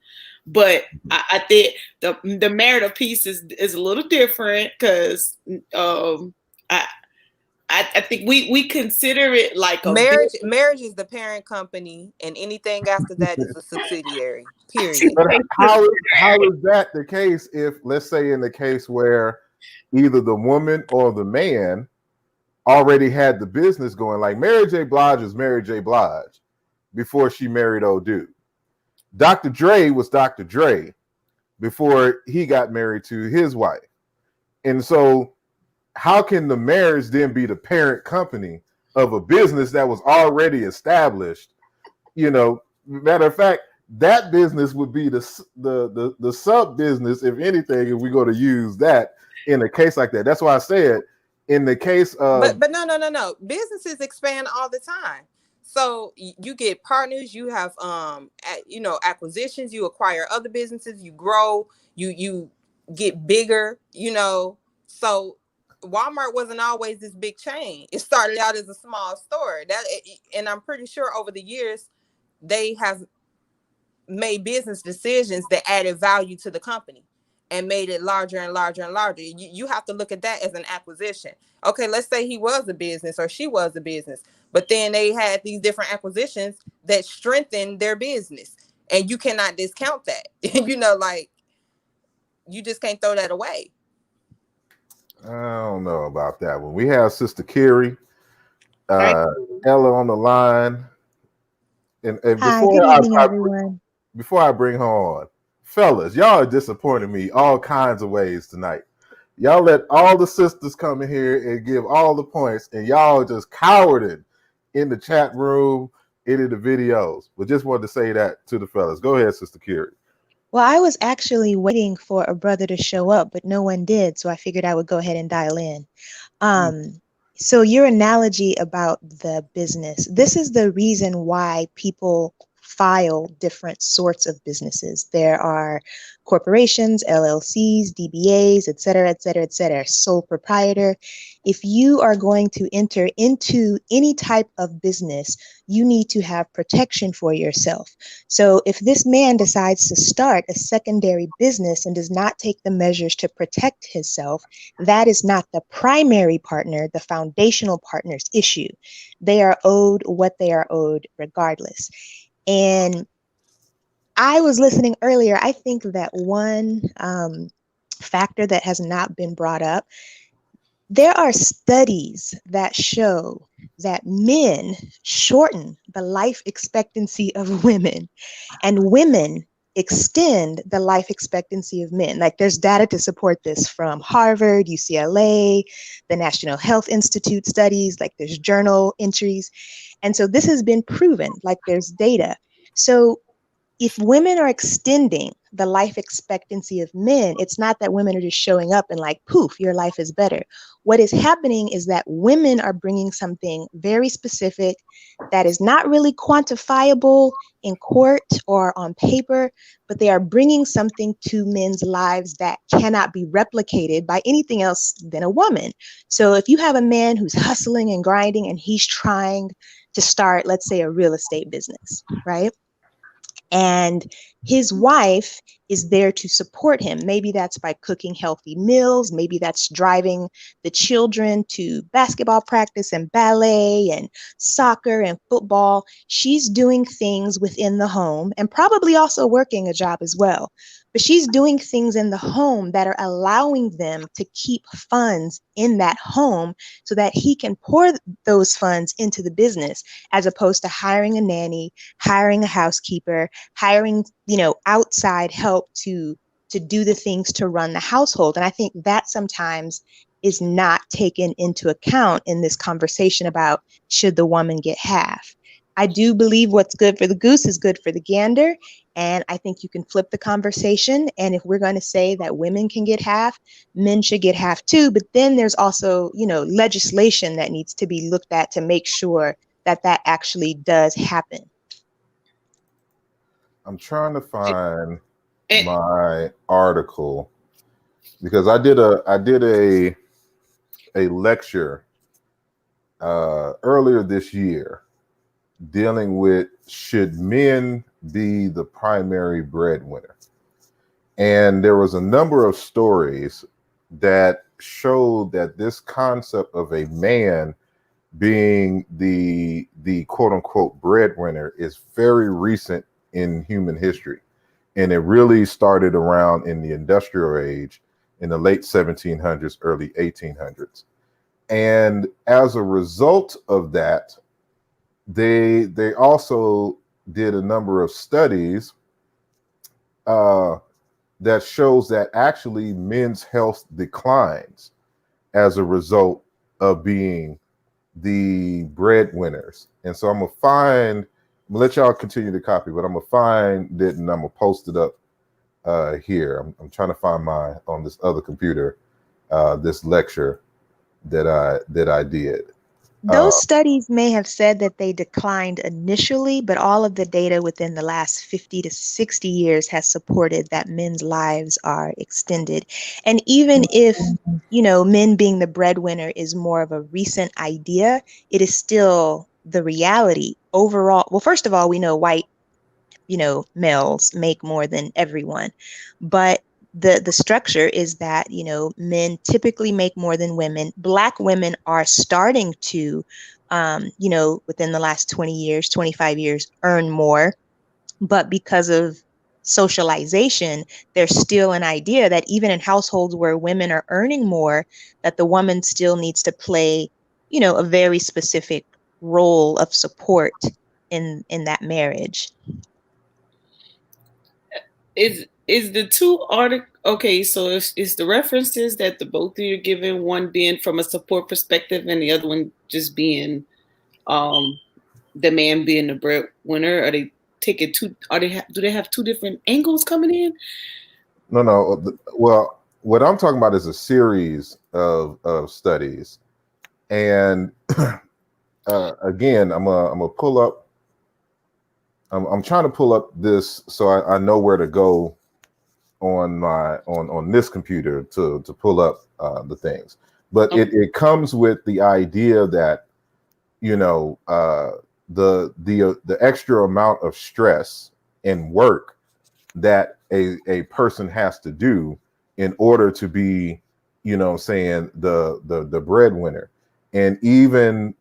But I think the marital piece is a little different because I think we consider it like a marriage. Marriage is the parent company, and anything after that is a subsidiary. Period. But how is that the case if, let's say, in the case where either the woman or the man already had the business going, like Mary J. Blige was Mary J. Blige before she married old dude. Dr. Dre was Dr. Dre before he got married to his wife. And so how can the marriage then be the parent company of a business that was already established? Matter of fact, that business would be the sub business, if anything, if we go to use that in a case like that. That's why I said in the case of but no. Businesses expand all the time. So you get partners, you have acquisitions, you acquire other businesses, you grow, you get bigger, So Walmart wasn't always this big chain. It started out as a small store. And I'm pretty sure over the years they have made business decisions that added value to the company and made it larger and larger and larger. You have to look at that as an acquisition. Okay, let's say he was a business or she was a business, but then they had these different acquisitions that strengthened their business, and you cannot discount that. You just can't throw that away. I don't know about that one. We have Sister Carrie, Ella on the line, and Hi, good evening, everyone. Before I bring her on, fellas, y'all are disappointing me all kinds of ways tonight. Y'all let all the sisters come in here and give all the points, and y'all just cowarded in the chat room, in the videos. But just wanted to say that to the fellas. Go ahead, Sister Carrie. Well, I was actually waiting for a brother to show up, but no one did, so I figured I would go ahead and dial in. So your analogy about the business, this is the reason why people file different sorts of businesses. There are corporations, LLCs, DBAs, et cetera, sole proprietor. If you are going to enter into any type of business, you need to have protection for yourself. So if this man decides to start a secondary business and does not take the measures to protect himself, that is not the primary partner, the foundational partner's issue. They are owed what they are owed regardless. And I was listening earlier. I think that one factor that has not been brought up, there are studies that show that men shorten the life expectancy of women, and women extend the life expectancy of men. Like, there's data to support this from Harvard, UCLA, the National Health Institute studies, like there's journal entries. And so this has been proven, like there's data. So if women are extending the life expectancy of men, it's not that women are just showing up and like, poof, your life is better. What is happening is that women are bringing something very specific that is not really quantifiable in court or on paper, but they are bringing something to men's lives that cannot be replicated by anything else than a woman. So if you have a man who's hustling and grinding and he's trying to start, let's say, a real estate business, right? And his wife is there to support him. Maybe that's by cooking healthy meals. Maybe that's driving the children to basketball practice and ballet and soccer and football. She's doing things within the home and probably also working a job as well. But she's doing things in the home that are allowing them to keep funds in that home so that he can pour those funds into the business, as opposed to hiring a nanny, hiring a housekeeper, hiring, outside help to do the things to run the household. And I think that sometimes is not taken into account in this conversation about should the woman get half. I do believe what's good for the goose is good for the gander. And I think you can flip the conversation. And if we're going to say that women can get half, men should get half too. But then there's also, legislation that needs to be looked at to make sure that that actually does happen. I'm trying to find my article because I did a lecture earlier this year dealing with should men be the primary breadwinner, and there was a number of stories that showed that this concept of a man being the quote unquote breadwinner is very recent in human history. And it really started around in the industrial age in the late 1700s, early 1800s. And as a result of that, they also did a number of studies that shows that actually men's health declines as a result of being the breadwinners. And so I'm gonna let y'all continue to copy, but I'm gonna find it and I'm gonna post it up here. I'm trying to find on this other computer, this lecture that I did. Those studies may have said that they declined initially, but all of the data within the last 50 to 60 years has supported that men's lives are extended. And even if, men being the breadwinner is more of a recent idea, it is still the reality overall. Well, first of all, we know white, males make more than everyone, but the structure is that, men typically make more than women. Black women are starting to, within the last 20 years, 25 years, earn more. But because of socialization, there's still an idea that even in households where women are earning more, that the woman still needs to play, a very specific role of support in that marriage. Is the two article okay? So is the references that the both of you are giving, one being from a support perspective and the other one just being the man being the breadwinner? Are they taking two? Do they have two different angles coming in? No. Well, what I'm talking about is a series of studies, and again, I'm gonna pull up. I'm trying to pull up this so I know where to go on my on this computer to pull up the things. But Okay. it comes with the idea that the extra amount of stress and work that a person has to do in order to be saying the breadwinner. And even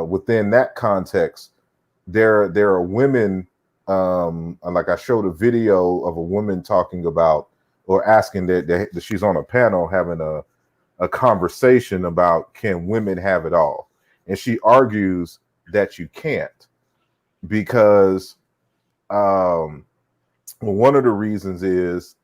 within that context, there are women, like I showed a video of a woman talking about or asking that she's on a panel having a conversation about can women have it all, and she argues that you can't because one of the reasons is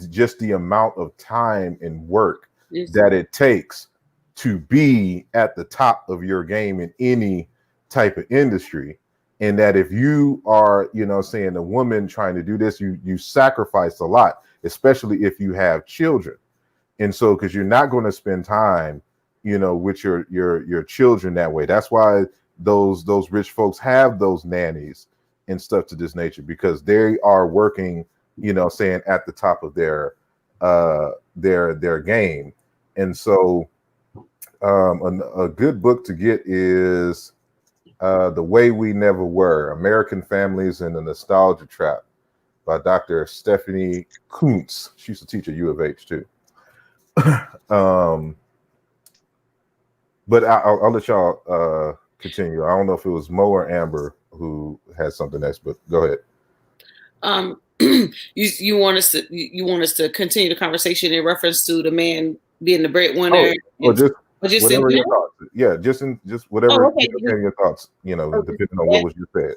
just the amount of time and work that it takes to be at the top of your game in any type of industry. in that if you are, you know, saying a woman trying to do this, you sacrifice a lot, especially if you have children. And so, because you're not going to spend time, you know, with your children that way. That's why those rich folks have those nannies and stuff to this nature, because they are working, you know, saying at the top of their game. And so, a good book to get is The Way We Never Were: American Families in the Nostalgia Trap by Dr. Stephanie Kuntz. She used to teach at U of H too. But I'll let y'all continue. I don't know if it was Mo or Amber who had something next, but go ahead. You want us to continue the conversation in reference to the man being the breadwinner, or just whatever in your thoughts. Yeah, just whatever okay. your thoughts. You know, depending on what was just said.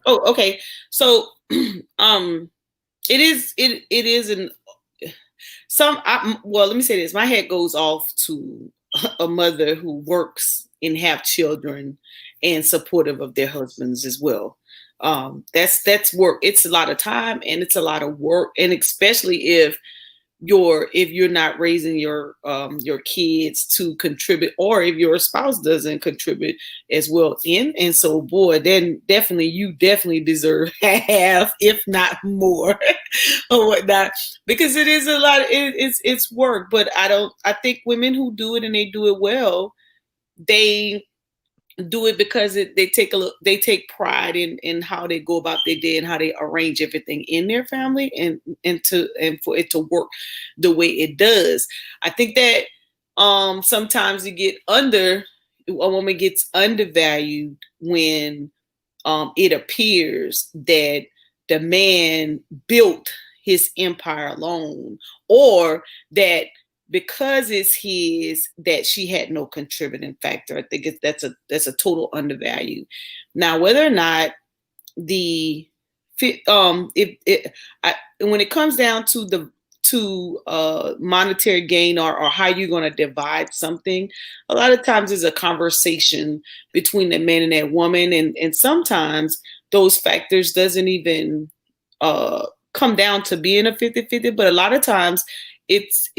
Oh, okay. So, it is an well, let me say this. My head goes off to a mother who works and have children and supportive of their husbands as well. That's work. It's a lot of time and it's a lot of work, and especially if you're not raising your kids to contribute, or if your spouse doesn't contribute as well and so, boy, then you definitely deserve half, if not more, or whatnot, because it is a lot. It's work, but I think women who do it and they do it well, they do it because they take pride in how they go about their day and how they arrange everything in their family, and for it to work the way it does. I think that sometimes a woman gets undervalued when it appears that the man built his empire alone, or that because it's his, that she had no contributing factor. I think that's a total undervalue. Now, whether or not when it comes down to monetary gain, or how you're going to divide something, a lot of times there's a conversation between the man and that woman, and sometimes those factors doesn't even come down to being a 50-50, but a lot of times it's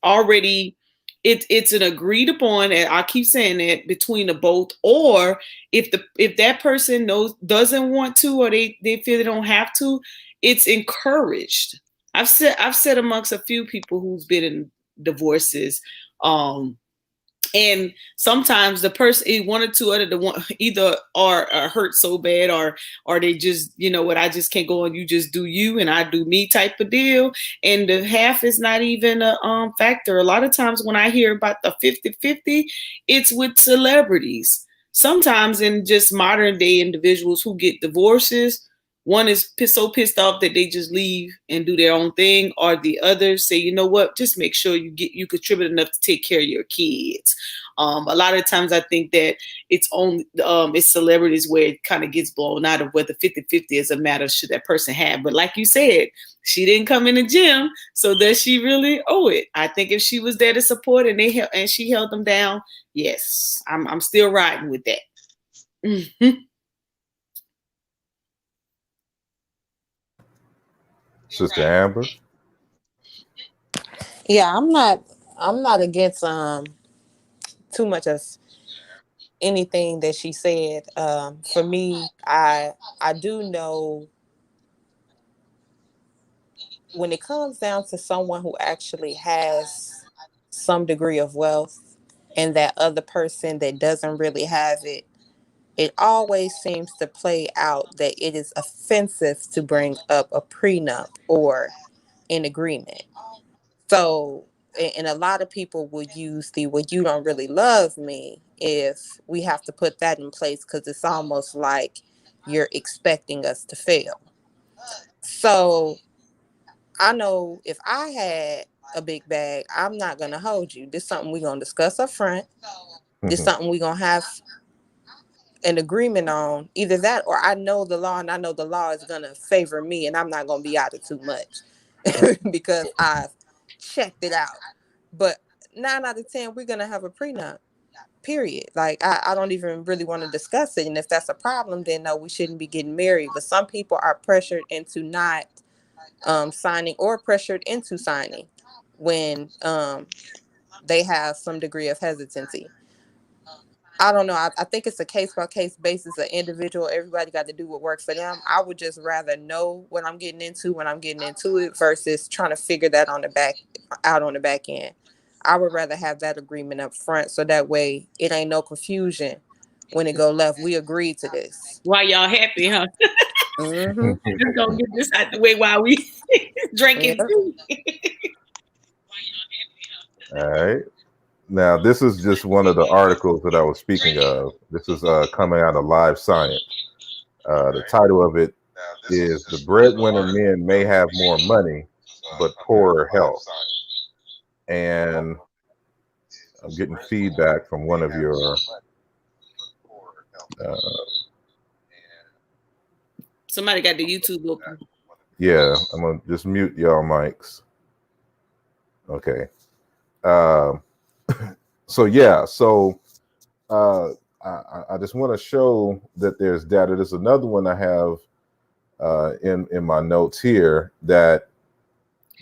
already it's an agreed upon, and I keep saying that, between the both. Or if that person doesn't want to, or they feel they don't have to, it's encouraged. I've said amongst a few people who's been in divorces, and sometimes the person, one or two other the one either are hurt so bad, or they just, you know what, I just can't go on, you just do you and I do me type of deal, and the half is not even a factor. A lot of times when I hear about the 50-50, it's with celebrities. Sometimes in just modern day individuals who get divorces, one is so pissed off that they just leave and do their own thing, or the others say, you know what, just make sure you contribute enough to take care of your kids. A lot of times I think that it's celebrities where it kind of gets blown out of whether 50-50 is a matter should that person have. But like you said, she didn't come in the gym, so does she really owe it? I think if she was there to support and she held them down, yes, I'm still riding with that. Mm-hmm. Sister Amber? Yeah, I'm not against too much of anything that she said. For me, I do know when it comes down to someone who actually has some degree of wealth, and that other person that doesn't really have it, it always seems to play out that it is offensive to bring up a prenup or an agreement. So, and a lot of people will use well, you don't really love me, if we have to put that in place, because it's almost like you're expecting us to fail. So I know if I had a big bag, I'm not going to hold you. This is something we're going to discuss up front. This is something we're going to have an agreement on. Either that, or I know the law, and I know the law is going to favor me, and I'm not going to be out of too much because I've checked it out. But 9 out of 10, we're going to have a prenup. period. Like, I don't even really want to discuss it. And if that's a problem, then no, we shouldn't be getting married. But some people are pressured into not signing, or pressured into signing when they have some degree of hesitancy. I don't know. I think it's a case by case basis, an individual. Everybody got to do what works for them. I would just rather know what I'm getting into when I'm getting into it versus trying to figure that on the back end. I would rather have that agreement up front, so that way it ain't no confusion when it go left. We agreed to this. Why y'all happy, huh? Mm-hmm. Let's go get this out the way while we drinking Yep. tea. All right. Now, this is just one of the articles that I was speaking of. This is coming out of Live Science. The title of it is "The Breadwinner Men May Have More Money, but Poorer Health." And I'm getting feedback from one of your Somebody got the YouTube open. yeah, I'm gonna just mute y'all mics. Okay. I just want to show that there's data. There's another one I have in my notes here that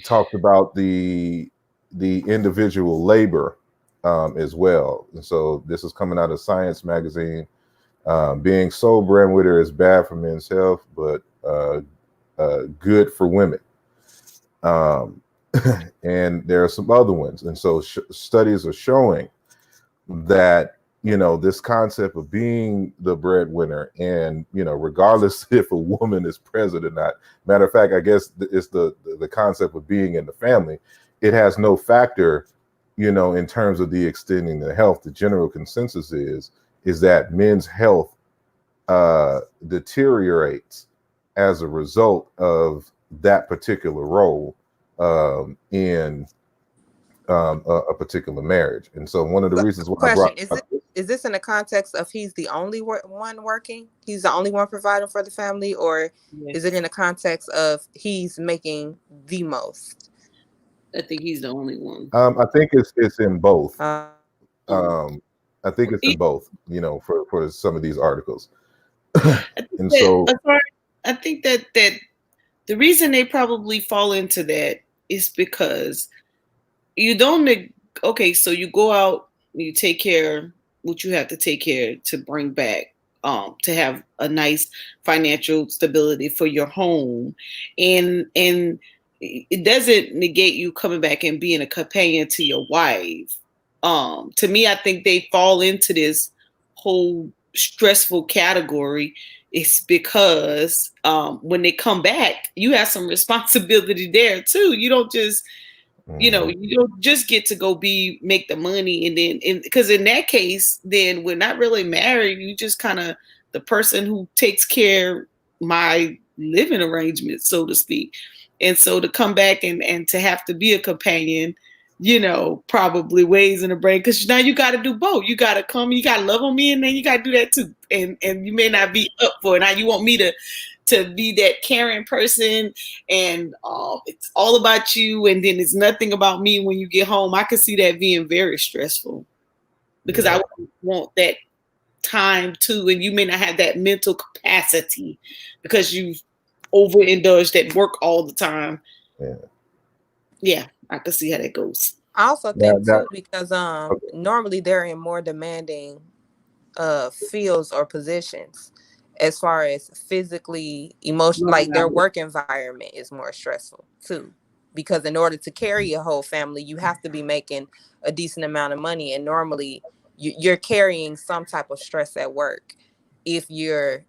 talked about the individual labor as well. And so this is coming out of Science magazine. Being sole breadwinner is bad for men's health, but good for women. And there are some other ones. And so studies are showing that, this concept of being the breadwinner, and, regardless if a woman is present or not, matter of fact, I guess it's the concept of being in the family, it has no factor, in terms of the extending the health. The general consensus is that men's health deteriorates as a result of that particular role in a particular marriage. And so one of the reasons why I brought is this in the context of he's the only one working? He's the only one providing for the family? Or Yes. is it in the context of he's making the most? I think he's the only one. I think it's in both. I think it's in both, for some of these articles. And so I think that the reason they probably fall into that is because you don't so you go out, you take care what you have to take care to bring back, to have a nice financial stability for your home, and it doesn't negate you coming back and being a companion to your wife. To me, I think they fall into this whole stressful category. It's because when they come back, you have some responsibility there too. You don't just you don't just get to go make the money, and then because in that case, then we're not really married. You just kind of the person who takes care my living arrangements, so to speak. And so to come back and to have to be a companion, probably weighs in the brain, because now you got to do both. You got to come, you got to love on me, and then you got to do that too. And you may not be up for it. Now you want me to be that caring person, and it's all about you, and then it's nothing about me when you get home. I could see that being very stressful, because I want that time too, and you may not have that mental capacity because you've overindulged at work all the time. Yeah, I can see how that goes. I also think too, because normally they're in more demanding fields or positions, as far as physically, emotionally, like their work environment is more stressful too, because in order to carry a whole family, you have to be making a decent amount of money, and normally you're carrying some type of stress at work if you're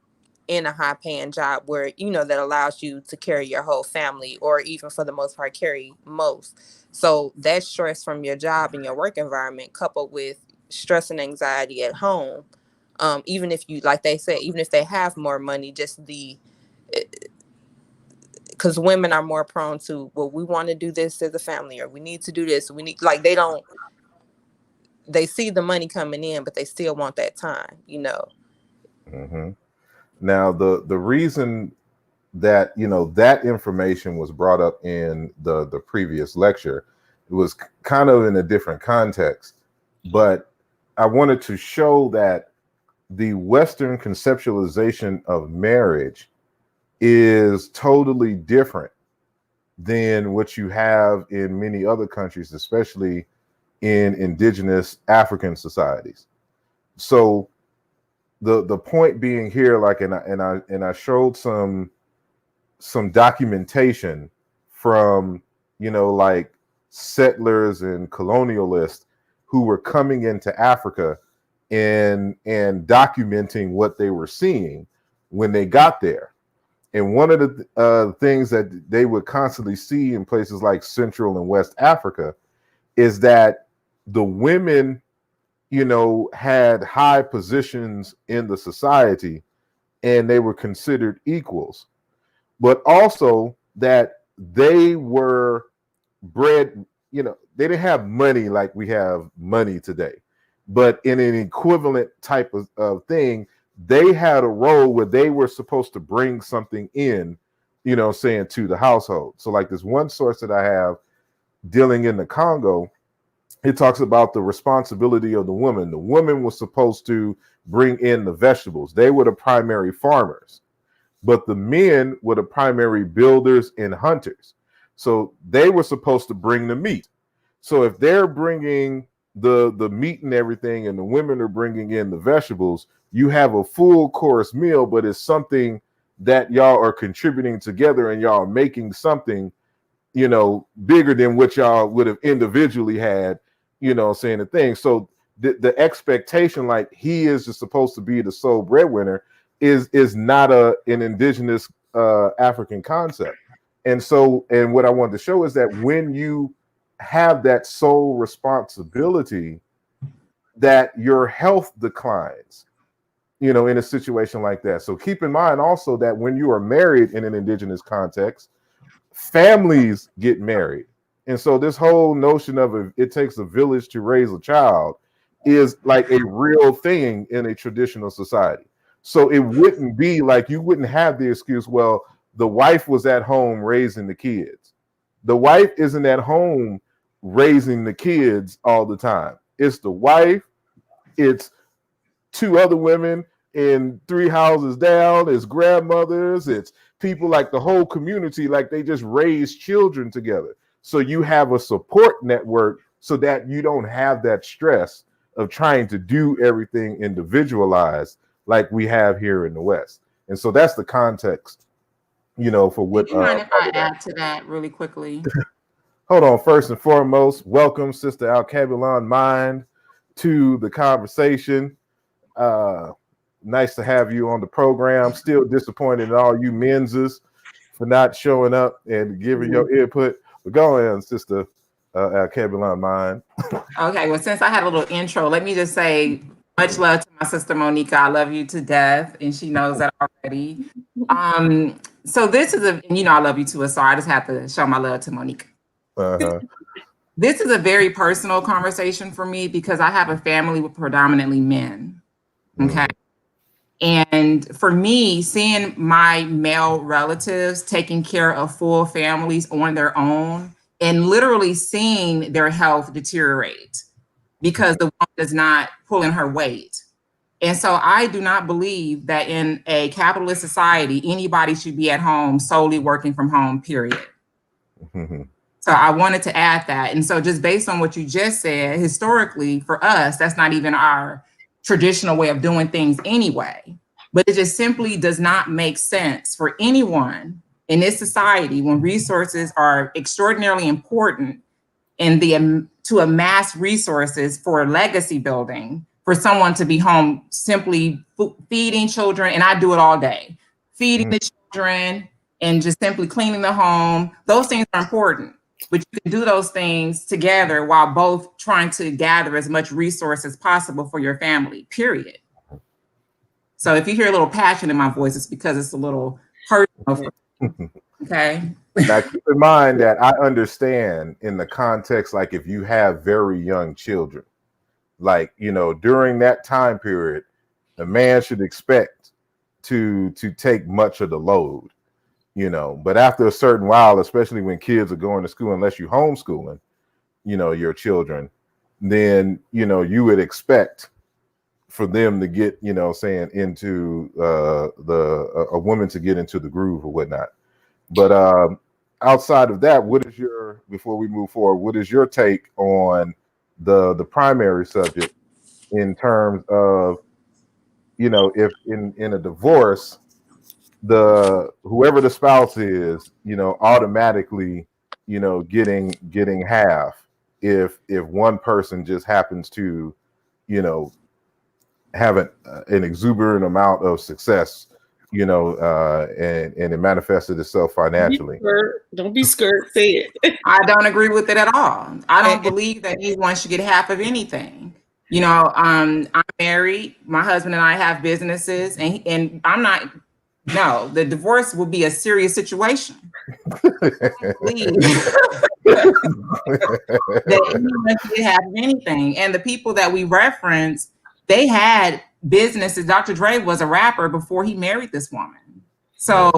in a high-paying job where that allows you to carry your whole family, or even for the most part carry most. So that stress from your job and your work environment, coupled with stress and anxiety at home, even if you, like they said, even if they have more money, just because women are more prone to, well, we want to do this as a family, or we need to do this, we need, like, they see the money coming in, but they still want that time. Now the reason that that information was brought up in the previous lecture, it was kind of in a different context, but I wanted to show that the Western conceptualization of marriage is totally different than what you have in many other countries, especially in indigenous African societies. So the point being here, like, and I showed some documentation from, you know, like settlers and colonialists who were coming into Africa and documenting what they were seeing when they got there. And one of the things that they would constantly see in places like Central and West Africa is that the women, you know, had high positions in the society and they were considered equals, but also that they were bred, you know, they didn't have money like we have money today, but in an equivalent type of thing, they had a role where they were supposed to bring something in, you know, saying to the household. So like this one source that I have dealing in the Congo, it talks about the responsibility of the woman. The woman was supposed to bring in the vegetables. They were the primary farmers, but the men were the primary builders and hunters. So they were supposed to bring the meat. So if they're bringing the meat and everything, and the women are bringing in the vegetables, you have a full course meal, but it's something that y'all are contributing together, and y'all are making something, you know, bigger than what y'all would have individually had, you know, saying the thing. So the expectation, like he is just supposed to be the sole breadwinner, is not an indigenous African concept. And so, and what I wanted to show is that when you have that sole responsibility, that your health declines, you know, in a situation like that. So keep in mind also that when you are married in an indigenous context, families get married. And so this whole notion of it takes a village to raise a child is like a real thing in a traditional society. So it wouldn't be like, you wouldn't have the excuse, well, the wife was at home raising the kids. The wife isn't at home raising the kids all the time. It's the wife, it's two other women in 3 houses down, it's grandmothers, it's people, like the whole community, like they just raise children together. So you have a support network so that you don't have that stress of trying to do everything individualized like we have here in the West. And so that's the context, you know, for what. Do you mind if I add to that really quickly? Hold on. First and foremost, welcome Sister Alkabulon Mind to the conversation. Nice to have you on the program. Still disappointed in all you menses for not showing up and giving your input. But go ahead, Sister Alkabulon Mind. Okay, well, since I had a little intro, let me just say much love to my sister Monica. I love you to death, and she knows that already. So this is and you know I love you too, so I just have to show my love to Monica. Uh-huh. This is a very personal conversation for me because I have a family with predominantly men. Okay. And for me, seeing my male relatives taking care of full families on their own and literally seeing their health deteriorate because the woman is not pulling her weight. And so I do not believe that in a capitalist society, anybody should be at home solely working from home, period. So I wanted to add that. And so just based on what you just said, historically, for us, that's not even our traditional way of doing things anyway. But it just simply does not make sense for anyone in this society when resources are extraordinarily important in to amass resources for legacy building, for someone to be home simply feeding children, and I do it all day, feeding the children and just simply cleaning the home. Those things are important. But you can do those things together while both trying to gather as much resource as possible for your family, period. So if you hear a little passion in my voice, it's because it's a little personal. Okay. Now keep in mind that I understand in the context, like if you have very young children, like, you know, during that time period, the man should expect to take much of the load. You know, but after a certain while, especially when kids are going to school, unless you homeschooling, you know, your children, then you would expect for them to get into a woman to get into the groove or whatnot. But outside of that, before we move forward, what is your take on the primary subject in terms of if in a divorce, whoever the spouse is, automatically, getting half if one person just happens to, have an exuberant amount of success, and it manifested itself financially. Don't be scared. Say it. I don't agree with it at all. I don't believe that anyone should get half of anything. I'm married. My husband and I have businesses, and I'm not. No, the divorce will be a serious situation. Please. That anyone should get half of anything. And the people that we reference, they had businesses. Dr. Dre was a rapper before he married this woman. So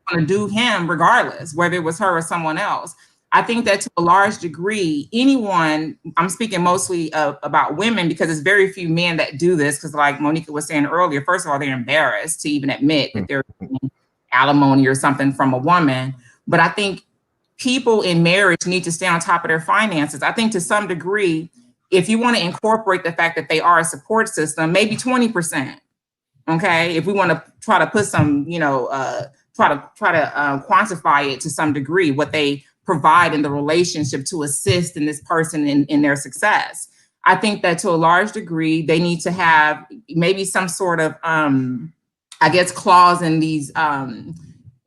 I'm going to do him regardless, whether it was her or someone else. I think that to a large degree, anyone, I'm speaking mostly about women because there's very few men that do this because like Monica was saying earlier, first of all, they're embarrassed to even admit that they're getting alimony or something from a woman. But I think people in marriage need to stay on top of their finances. I think to some degree, if you want to incorporate the fact that they are a support system, maybe 20%. Okay. If we want to try to put some, try to quantify it to some degree, what they provide in the relationship to assist in this person in their success. I think that to a large degree, they need to have maybe some sort of, clause in these, I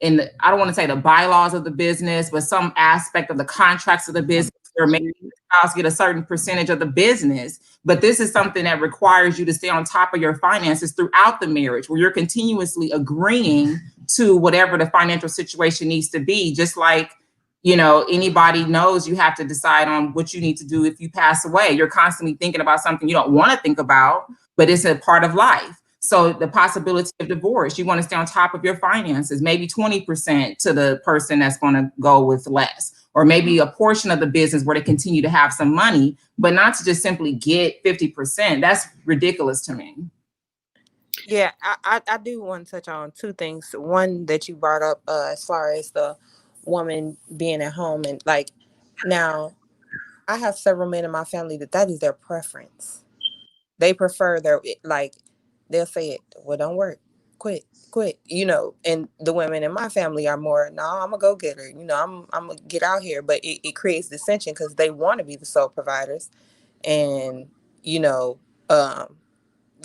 don't want to say the bylaws of the business, but some aspect of the contracts of the business, or maybe the spouse get a certain percentage of the business. But this is something that requires you to stay on top of your finances throughout the marriage, where you're continuously agreeing to whatever the financial situation needs to be. Just like, anybody knows you have to decide on what you need to do if you pass away. You're constantly thinking about something you don't want to think about, but it's a part of life. So the possibility of divorce, you want to stay on top of your finances, maybe 20% to the person that's going to go with less, or maybe a portion of the business where they continue to have some money, but not to just simply get 50%. That's ridiculous to me. Yeah, I do want to touch on two things. One that you brought up as far as the woman being at home, and like, now I have several men in my family that is their preference. They prefer they'll say it, well, don't work, quit, and the women in my family are more, no, I'm a go-getter, I'm gonna get out here. But it creates dissension because they want to be the sole providers, and the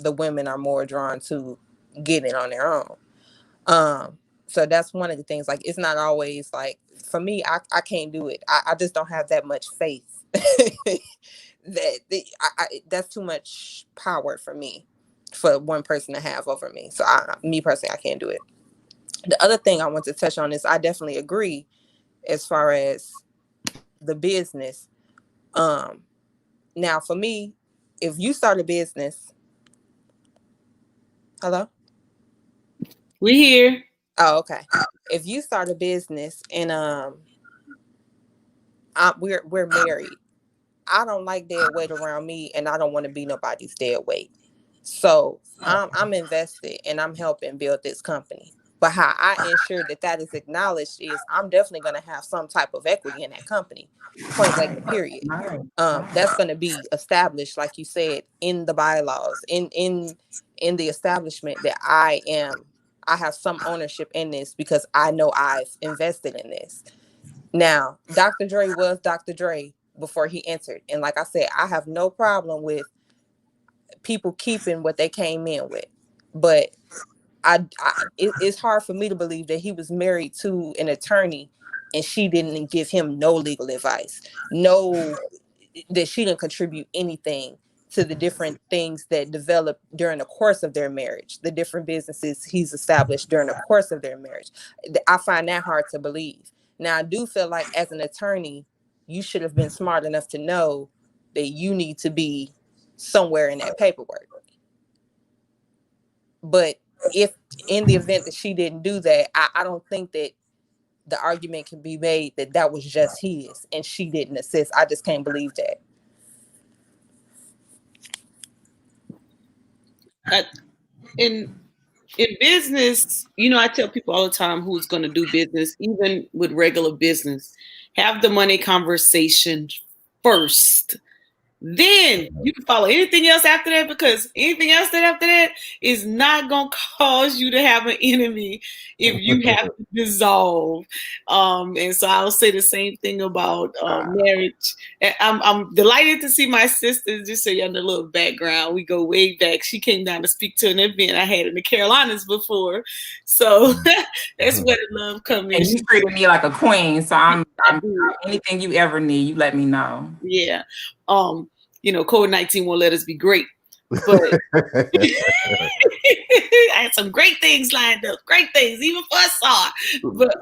women are more drawn to getting on their own. So that's one of the things. Like, it's not always like, for me, I can't do it. I just don't have that much faith. That's too much power for me, for one person to have over me. So me personally, I can't do it. The other thing I want to touch on is I definitely agree as far as the business. Now for me, if you start a business, hello? We here. Oh, okay. If you start a business and we're married, I don't like dead weight around me, and I don't want to be nobody's dead weight. So I'm invested and I'm helping build this company. But how I ensure that is acknowledged is I'm definitely going to have some type of equity in that company. Point blank, period. That's going to be established, like you said, in the bylaws, in the establishment, that I have some ownership in this because I know I've invested in this. Now, Dr. Dre was Dr. Dre before he entered. And like I said, I have no problem with people keeping what they came in with. But it's hard for me to believe that he was married to an attorney and she didn't give him no legal advice. That she didn't contribute anything to the different things that developed during the course of their marriage, the different businesses he's established during the course of their marriage. I find that hard to believe. Now, I do feel like as an attorney, you should have been smart enough to know that you need to be somewhere in that paperwork. But if in the event that she didn't do that, I don't think that the argument can be made that was just his and she didn't assist. I just can't believe that. in business, I tell people all the time who's going to do business, even with regular business, have the money conversation first. Then you can follow anything else after that, because anything else after that is not going to cause you to have an enemy if you have to dissolve. And so I'll say the same thing about marriage. I'm delighted to see my sister, just so you know, a little background. We go way back. She came down to speak to an event I had in the Carolinas before. So that's where the love comes in. And you treated me like a queen. So I'm anything you ever need, you let me know. Yeah. COVID-19 won't let us be great, but I had some great things lined up, great things, even for us all. But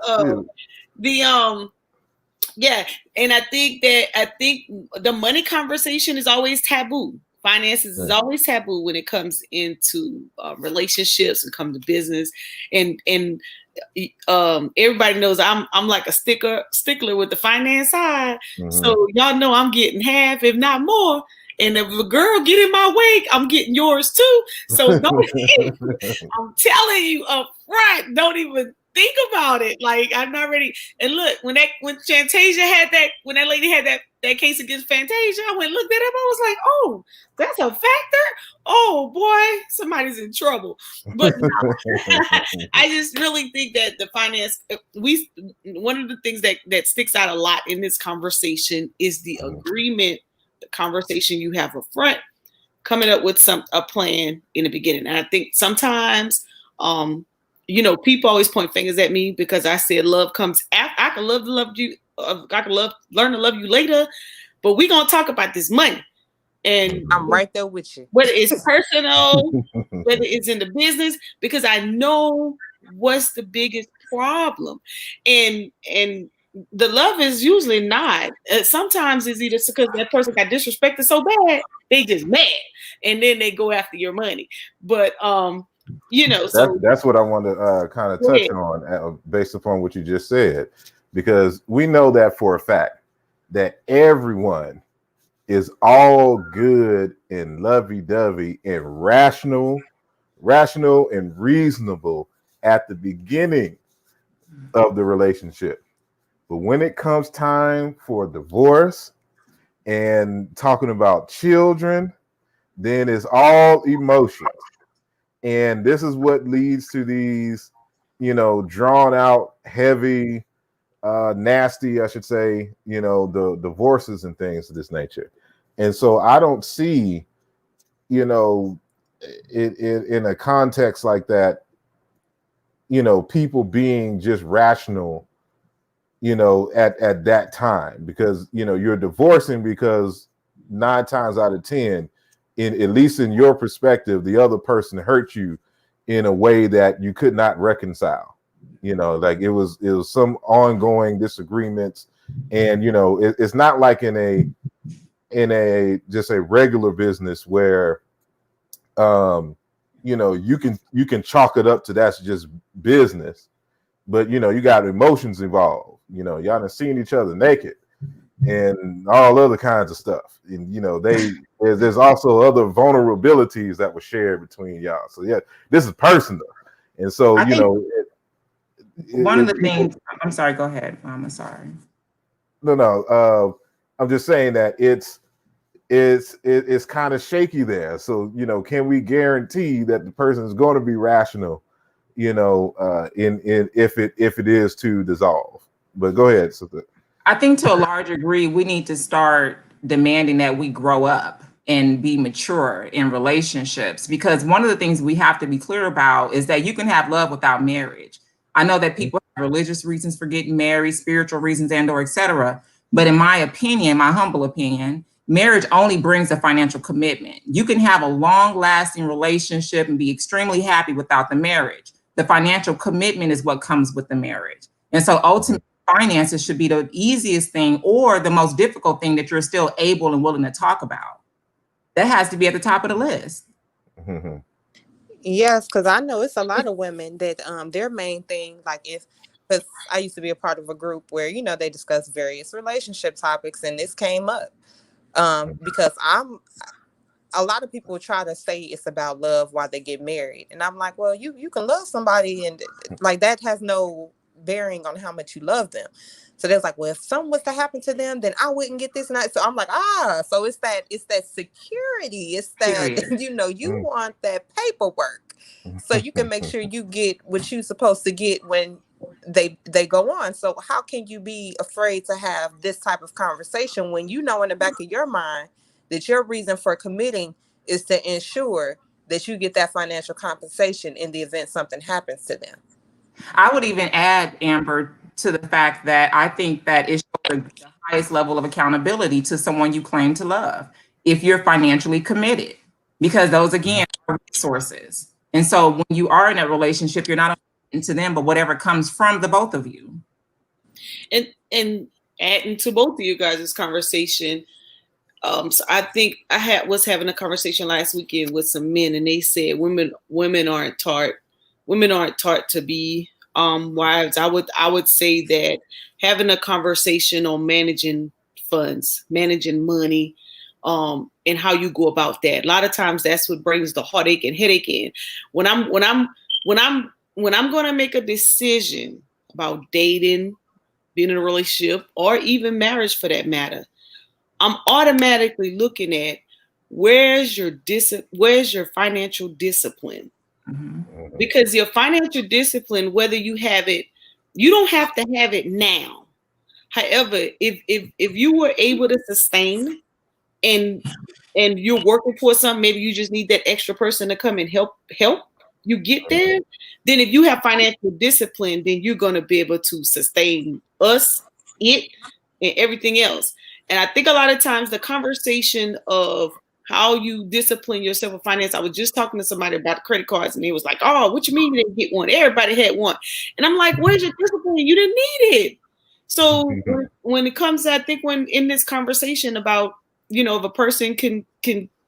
and I think the money conversation is always taboo. Finances is always taboo when it comes into relationships and come to business, and everybody knows I'm like a stickler with the finance side. So y'all know I'm getting half, if not more. And if a girl get in my way, I'm getting yours too. So I'm telling you up front, don't even think about it. Like, I'm not ready. And look, when Fantasia had that, when that lady had that case against Fantasia, I went looked at him. I was like, oh, that's a factor. Oh boy, somebody's in trouble. But no, I just really think that the finance, one of the things that sticks out a lot in this conversation is the agreement, the conversation you have up front, coming up with a plan in the beginning. And I think sometimes, people always point fingers at me because I said love comes after. I can learn to love you later, but we're gonna talk about this money. And I'm right there with you. Whether it's personal, whether it's in the business, because I know what's the biggest problem. And the love is usually not. Sometimes it's either because that person got disrespected so bad, they just mad. And then they go after your money. But so that's what I want to kind of touch on based upon what you just said, because we know that for a fact that everyone is all good and lovey-dovey and rational and reasonable at the beginning of the relationship. But when it comes time for divorce and talking about children, then it's all emotions. And this is what leads to these, drawn out, heavy, nasty, I should say, the divorces and things of this nature. And so I don't see, in a context like that, people being just rational, at that time, because, you're divorcing because 9 times out of 10, at least in your perspective, the other person hurt you in a way that you could not reconcile. Like it was some ongoing disagreements, and it's not like in a just a regular business where you can chalk it up to that's just business, but you got emotions involved. Y'all done seen each other naked and all other kinds of stuff, and there's also other vulnerabilities that were shared between y'all. So yeah, this is personal, and so one of the things. I'm sorry. Go ahead, Mom. I'm sorry. No. I'm just saying that it's kind of shaky there. So can we guarantee that the person is going to be rational? In if it is to dissolve. But go ahead. I think to a large degree, we need to start demanding that we grow up and be mature in relationships, because one of the things we have to be clear about is that you can have love without marriage. I know that people have religious reasons for getting married, spiritual reasons, and/or etc. But in my opinion, my humble opinion, marriage only brings a financial commitment. You can have a long-lasting relationship and be extremely happy without the marriage. The financial commitment is what comes with the marriage. And so ultimately, finances should be the easiest thing or the most difficult thing that you're still able and willing to talk about. That has to be at the top of the list. Yes, because I know it's a lot of women that their main thing, because I used to be a part of a group where they discuss various relationship topics, and this came up because a lot of people try to say it's about love while they get married. And I'm like, well, you can love somebody and like that has no bearing on how much you love them. So there's like, well, if something was to happen to them, then I wouldn't get this and that. So I'm like, so it's that security. It's that, Period. you want that paperwork. So you can make sure you get what you're supposed to get when they go on. So how can you be afraid to have this type of conversation when you know in the back of your mind that your reason for committing is to ensure that you get that financial compensation in the event something happens to them? I would even add, Amber, to the fact that I think that it shows the highest level of accountability to someone you claim to love if you're financially committed, because those, again, are resources. And so when you are in a relationship, you're not only to them, but whatever comes from the both of you. And adding to both of you guys' conversation, so I think I was having a conversation last weekend with some men, and they said women aren't taught to be wives. I would say that having a conversation on managing funds, managing money, and how you go about that. A lot of times that's what brings the heartache and headache in. When I'm going to make a decision about dating, being in a relationship, or even marriage for that matter, I'm automatically looking at where's your financial discipline. Mm-hmm. Because your financial discipline, whether you have it, you don't have to have it now. However, if you were able to sustain and you're working for something, maybe you just need that extra person to come and help you get there. Then if you have financial discipline, then you're going to be able to sustain it and everything else. And I think a lot of times the conversation of how you discipline yourself with finance. I was just talking to somebody about credit cards, and he was like, "Oh, what you mean you didn't get one? Everybody had one." And I'm like, "Where's your discipline? You didn't need it." So when it comes to, I think when in this conversation about, if a person can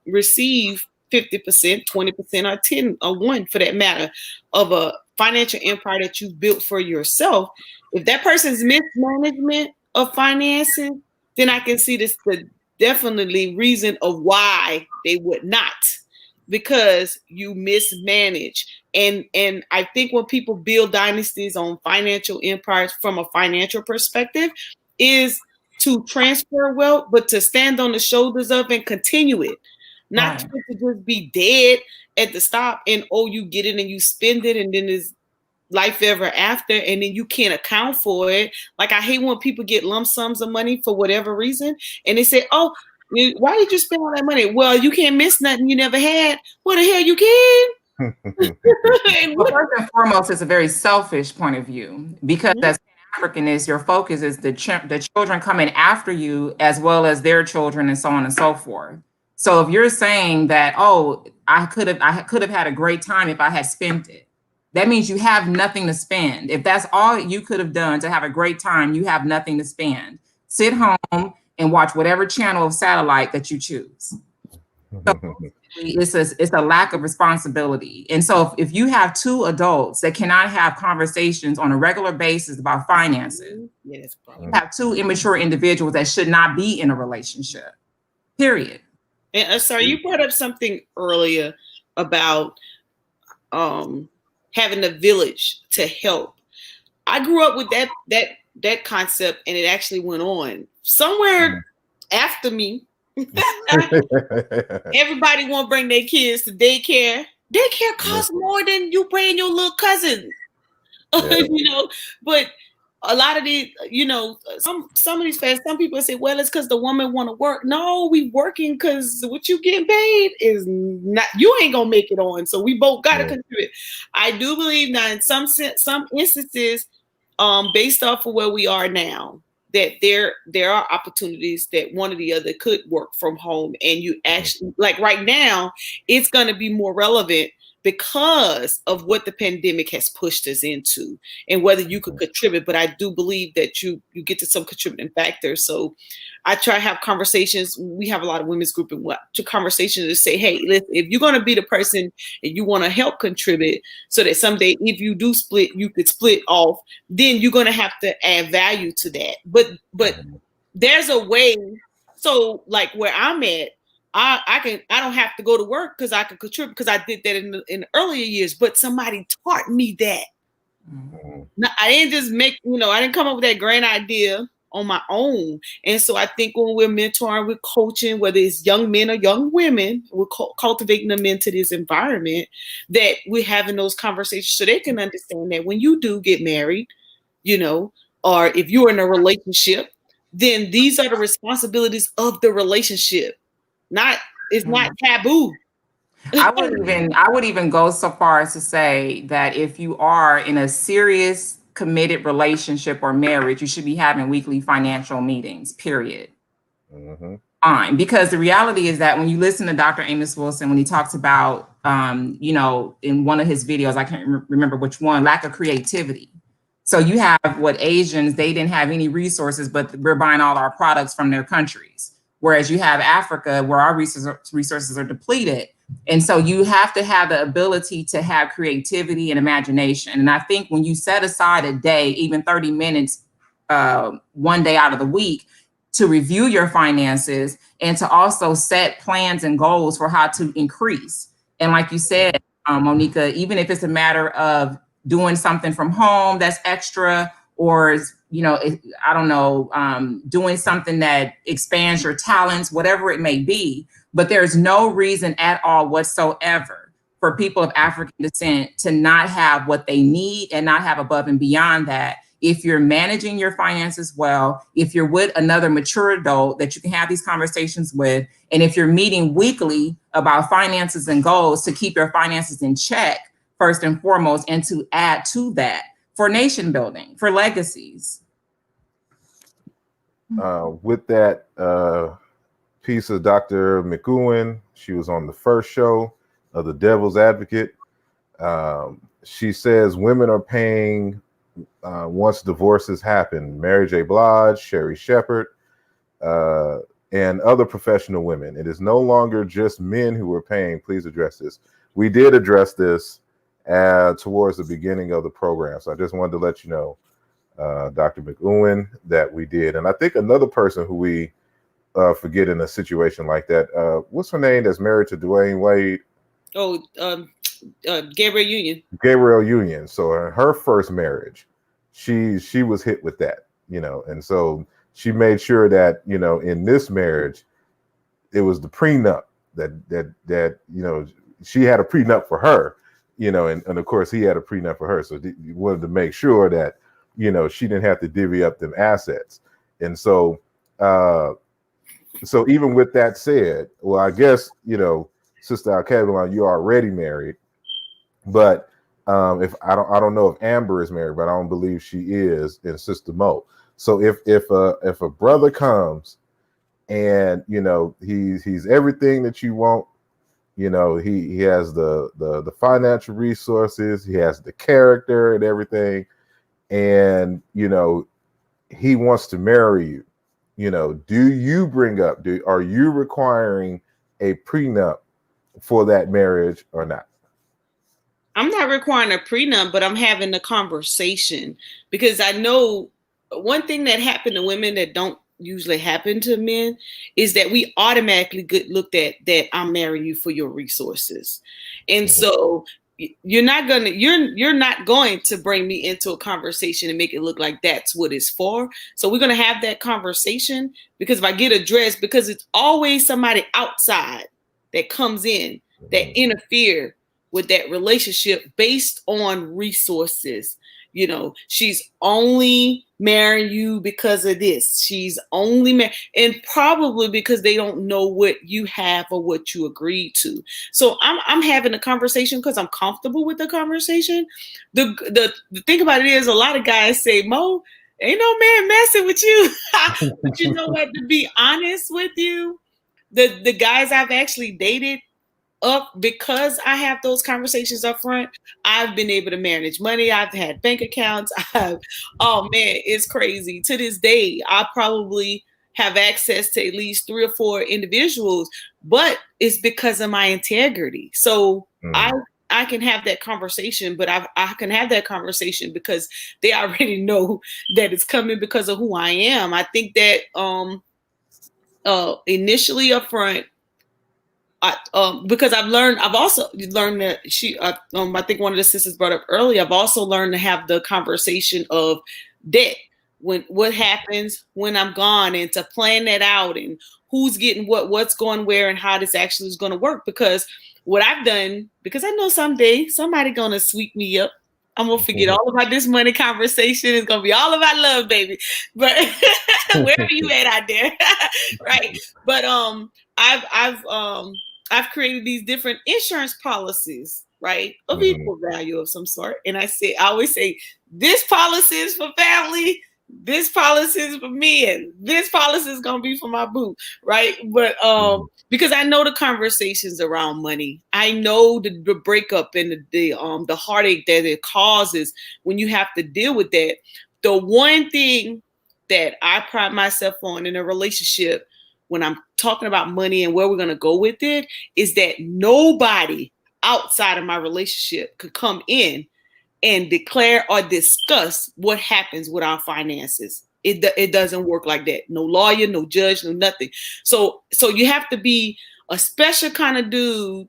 receive 50%, 20%, or 10 or 1 for that matter of a financial empire that you built for yourself, if that person's mismanagement of finances, then I can see the definitely reason of why they would not, because you mismanage. And I think when people build dynasties on financial empires from a financial perspective is to transfer wealth, but to stand on the shoulders of and continue it, not to just be dead at the stop and you get it and you spend it and then there's life ever after, and then you can't account for it. Like, I hate when people get lump sums of money for whatever reason, and they say, "Oh, why did you spend all that money?" Well, you can't miss nothing you never had. What the hell you can? Well, first and foremost, it's a very selfish point of view, because as African is, your focus is the children coming after you as well as their children and so on and so forth. So if you're saying that, I could have had a great time if I had spent it, that means you have nothing to spend. If that's all you could have done to have a great time, you have nothing to spend. Sit home and watch whatever channel of satellite that you choose. So it's a lack of responsibility. And so if you have two adults that cannot have conversations on a regular basis about finances, you have two immature individuals that should not be in a relationship, period. And sorry, you brought up something earlier about having a village to help. I grew up with that concept, and it actually went on somewhere after me. Everybody want to bring their kids to daycare. Daycare costs more than you bring your little cousin. But a lot of these, some of these fans, some people say, well, it's because the woman want to work. No, we working because what you getting paid is not, you ain't gonna make it on. So we both gotta contribute. I do believe now in some instances, based off of where we are now, that there are opportunities that one or the other could work from home, and you actually, like right now, it's gonna be more relevant because of what the pandemic has pushed us into and whether you could contribute. But I do believe that you get to some contributing factors. So I try to have conversations. We have a lot of women's group and conversations to say, hey, listen, if you're going to be the person and you want to help contribute so that someday if you do split, you could split off, then you're going to have to add value to that. But there's a way. So like where I'm at, I don't have to go to work because I can contribute because I did that in the earlier years, but somebody taught me that. Mhm. Now, I didn't just I didn't come up with that grand idea on my own. And so I think when we're mentoring, we're coaching, whether it's young men or young women, we're cultivating them into this environment, that we're having those conversations so they can understand that when you do get married, or if you're in a relationship, then these are the responsibilities of the relationship. It's not taboo. I would even go so far as to say that if you are in a serious committed relationship or marriage, you should be having weekly financial meetings, period. Mhm. Fine. Because the reality is that when you listen to Dr. Amos Wilson, when he talks about, in one of his videos, I can't remember which one, lack of creativity. So you have what Asians, they didn't have any resources, but we're buying all our products from their countries. Whereas you have Africa, where our resources are depleted. And so you have to have the ability to have creativity and imagination. And I think when you set aside a day, even 30 minutes, one day out of the week, to review your finances and to also set plans and goals for how to increase. And like you said, Monica, even if it's a matter of doing something from home that's extra, or doing something that expands your talents, whatever it may be, but there's no reason at all whatsoever for people of African descent to not have what they need and not have above and beyond that. If you're managing your finances well, if you're with another mature adult that you can have these conversations with, and if you're meeting weekly about finances and goals to keep your finances in check, first and foremost, and to add to that for nation building, for legacies. With that piece of Dr. McEwen, she was on the first show of The Devil's Advocate. She says women are paying once divorces happen. Mary J. Blige, Sherry Shepherd, and other professional women. It is no longer just men who are paying. Please address this. We did address this towards the beginning of the program. So I just wanted to let you know, Dr. McEwen, that we did. And I think another person who we forget in a situation like that, what's her name that's married to Dwayne Wade? Oh, Gabrielle Union. Gabrielle Union. So her first marriage, she was hit with that, and so she made sure that, in this marriage, it was the prenup that she had a prenup for her, and of course he had a prenup for her. So you wanted to make sure that, she didn't have to divvy up them assets. And so, so even with that said, well, I guess, Sister Al-Kavilon, you're already married, but if I don't know if Amber is married, but I don't believe she is, and Sister Mo. So if a brother comes and he's everything that you want, he has the financial resources, he has the character and everything, and he wants to marry you, do you bring up, are you requiring a prenup for that marriage or not? I'm not requiring a prenup, but I'm having a conversation, because I know one thing that happened to women that don't usually happen to men is that we automatically get looked at that I'm marrying you for your resources. And so you're not going to bring me into a conversation and make it look like that's what it's for. So we're going to have that conversation, because if I get addressed, because it's always somebody outside that comes in that interfere with that relationship based on resources. She's only marrying you because of this. She's only and probably because they don't know what you have or what you agreed to. So I'm having a conversation because I'm comfortable with the conversation. The thing about it is, a lot of guys say, Mo, ain't no man messing with you. But you know what? To be honest with you, the guys I've actually dated, because I have those conversations up front, I've been able to manage money. I've had bank accounts. Oh man, it's crazy. To this day, I probably have access to at least 3 or 4 individuals, but it's because of my integrity. So I can have that conversation, but I can have that conversation because they already know that it's coming because of who I am. I think that initially up front, because I've also learned that I think one of the sisters brought up earlier, I've also learned to have the conversation of debt, what happens when I'm gone, and to plan that out, and who's getting what's going where, and how this actually is going to work. Because what I've done, because I know someday somebody going to sweep me up. I'm going to forget all about this money conversation. It's going to be all about love, baby. But wherever you at out there. Right. But I've created these different insurance policies, right, of equal value of some sort. And I always say, this policy is for family, this policy is for me, and this policy is gonna be for my boo, right? But because I know the conversations around money, I know the breakup and the heartache that it causes when you have to deal with that. The one thing that I pride myself on in a relationship, when I'm talking about money and where we're going to go with it, is that nobody outside of my relationship could come in and declare or discuss what happens with our finances. It doesn't work like that. No lawyer, no judge, no nothing. So you have to be a special kind of dude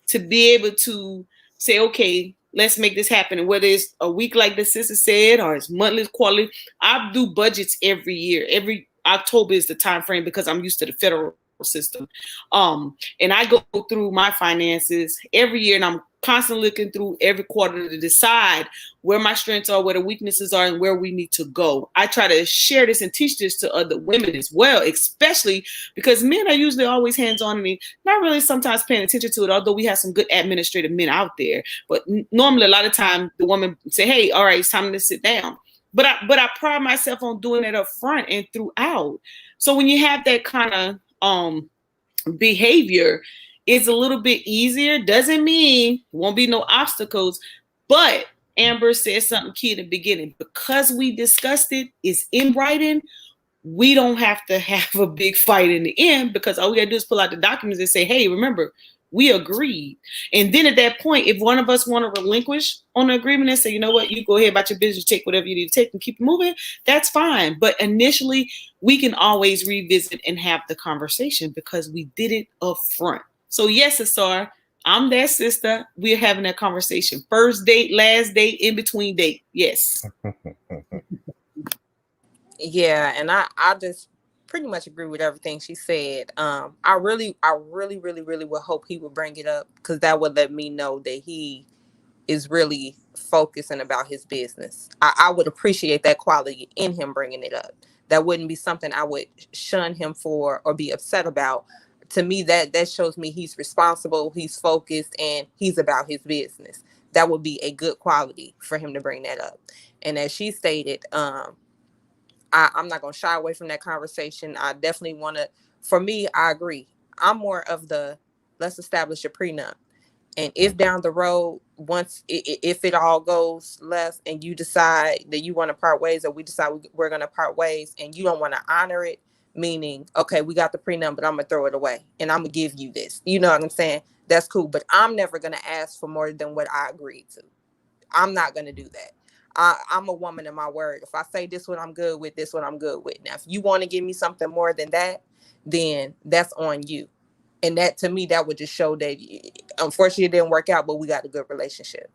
to be able to say, okay, let's make this happen. And whether it's a week like the sister said, or it's monthly, quarterly, I do budgets every year. Every October is the time frame because I'm used to the federal system. And I go through my finances every year, and I'm constantly looking through every quarter to decide where my strengths are, where the weaknesses are, and where we need to go. I try to share this and teach this to other women as well, especially because men are usually always hands-on and not really sometimes paying attention to it, although we have some good administrative men out there. But normally a lot of time the woman say, hey, all right, it's time to sit down. But I pride myself on doing it up front and throughout. So when you have that kind of behavior, it's a little bit easier. Doesn't mean won't be no obstacles. But Amber said something key in the beginning. Because we discussed it, it's in writing, we don't have to have a big fight in the end, because all we gotta do is pull out the documents and say, hey, remember, we agreed. And then at that point, if one of us want to relinquish on the agreement and say, you know what, you go ahead about your business, take whatever you need to take and keep moving, that's fine. But initially, we can always revisit and have the conversation because we did it up front. So yes, Asar, I'm that sister. We're having that conversation. First date, last date, in between date. Yes. Yeah, and I just pretty much agree with everything she said. I really would hope he would bring it up, because that would let me know that he is really focusing about his business. I would appreciate that quality in him bringing it up. That wouldn't be something I would shun him for or be upset about. To me, that shows me he's responsible, he's focused, and he's about his business. That would be a good quality for him to bring that up. And as she stated, I'm not going to shy away from that conversation. I definitely want to, for me, I agree. I'm more of the, let's establish a prenup. And if down the road, if it all goes left and you decide that you want to part ways, or we decide we're going to part ways and you don't want to honor it, meaning, okay, we got the prenup, but I'm going to throw it away and I'm going to give you this. You know what I'm saying? That's cool. But I'm never going to ask for more than what I agreed to. I'm not going to do that. I'm a woman of my word. If I say this one I'm good with, this one I'm good with. Now, if you want to give me something more than that, then that's on you. And that, to me, that would just show that, unfortunately, it didn't work out, but we got a good relationship.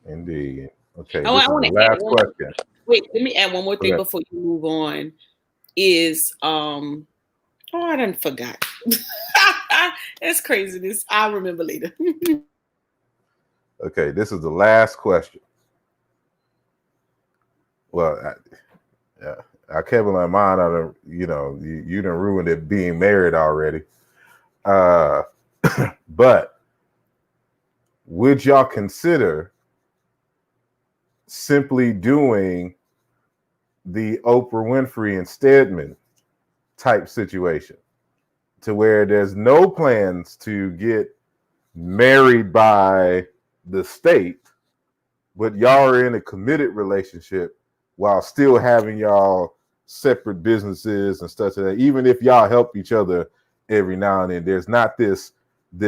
Indeed. Okay. I want to last question. Wait, let me add one more thing before you move on. Is I done forgot. That's craziness. I'll remember later. Okay, this is the last question. Well, I kept in my mind, you done ruined it being married already. But would y'all consider simply doing the Oprah Winfrey and Stedman type situation, to where there's no plans to get married by the state, but y'all are in a committed relationship while still having y'all separate businesses and stuff like that? Even if y'all help each other every now and then, there's not this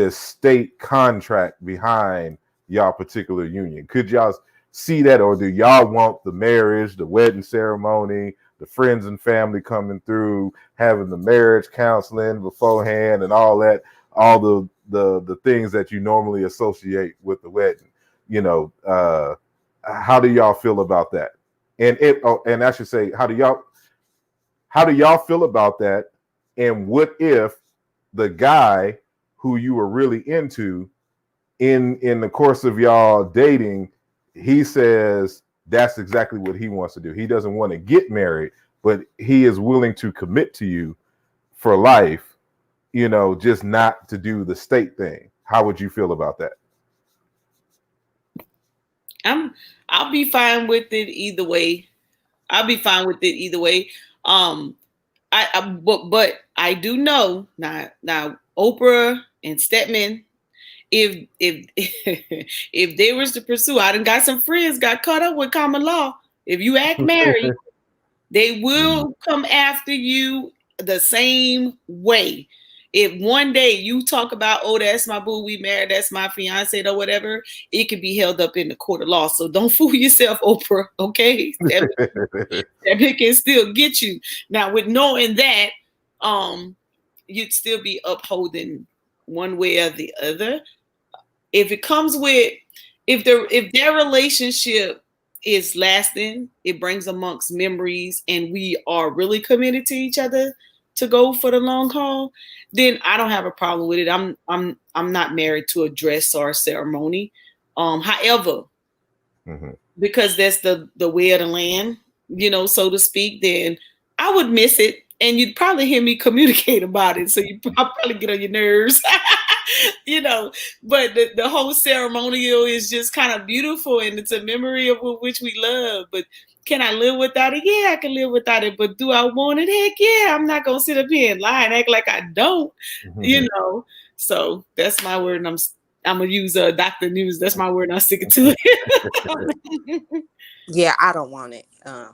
state contract behind y'all particular union. Could y'all see that, or do y'all want the marriage, the wedding ceremony, the friends and family coming through, having the marriage counseling beforehand, and all that, all the things that you normally associate with the wedding. You know, how do y'all feel about that? And I should say, how do y'all feel about that? And what if the guy who you were really into in the course of y'all dating, he says that's exactly what he wants to do. He doesn't want to get married, but he is willing to commit to you for life, you know, just not to do the state thing. How would you feel about that? I'll be fine with it either way. But I do know now Oprah and Stedman, if if they was to pursue, I done got some friends got caught up with common law. If you act married, they will come after you the same way. If one day you talk about, oh, that's my boo, we married, that's my fiance or whatever, it could be held up in the court of law. So don't fool yourself, Oprah, okay? That can still get you. Now, with knowing that, you'd still be upholding one way or the other. If it comes with, if their relationship is lasting, it brings amongst memories, and we are really committed to each other to go for the long haul, then I don't have a problem with it. I'm not married to a dress or a ceremony. However, because that's the way of the land, you know, so to speak, then I would miss it, and you'd probably hear me communicate about it. So you probably get on your nerves. You know, but the whole ceremonial is just kind of beautiful, and it's a memory of which we love. But can I live without it? Yeah, I can live without it. But do I want it? Heck yeah. I'm not going to sit up here and lie and act like I don't, you know. So that's my word. And I'm going to use Dr. News. That's my word, and I'm sticking to it. Yeah, I don't want it. I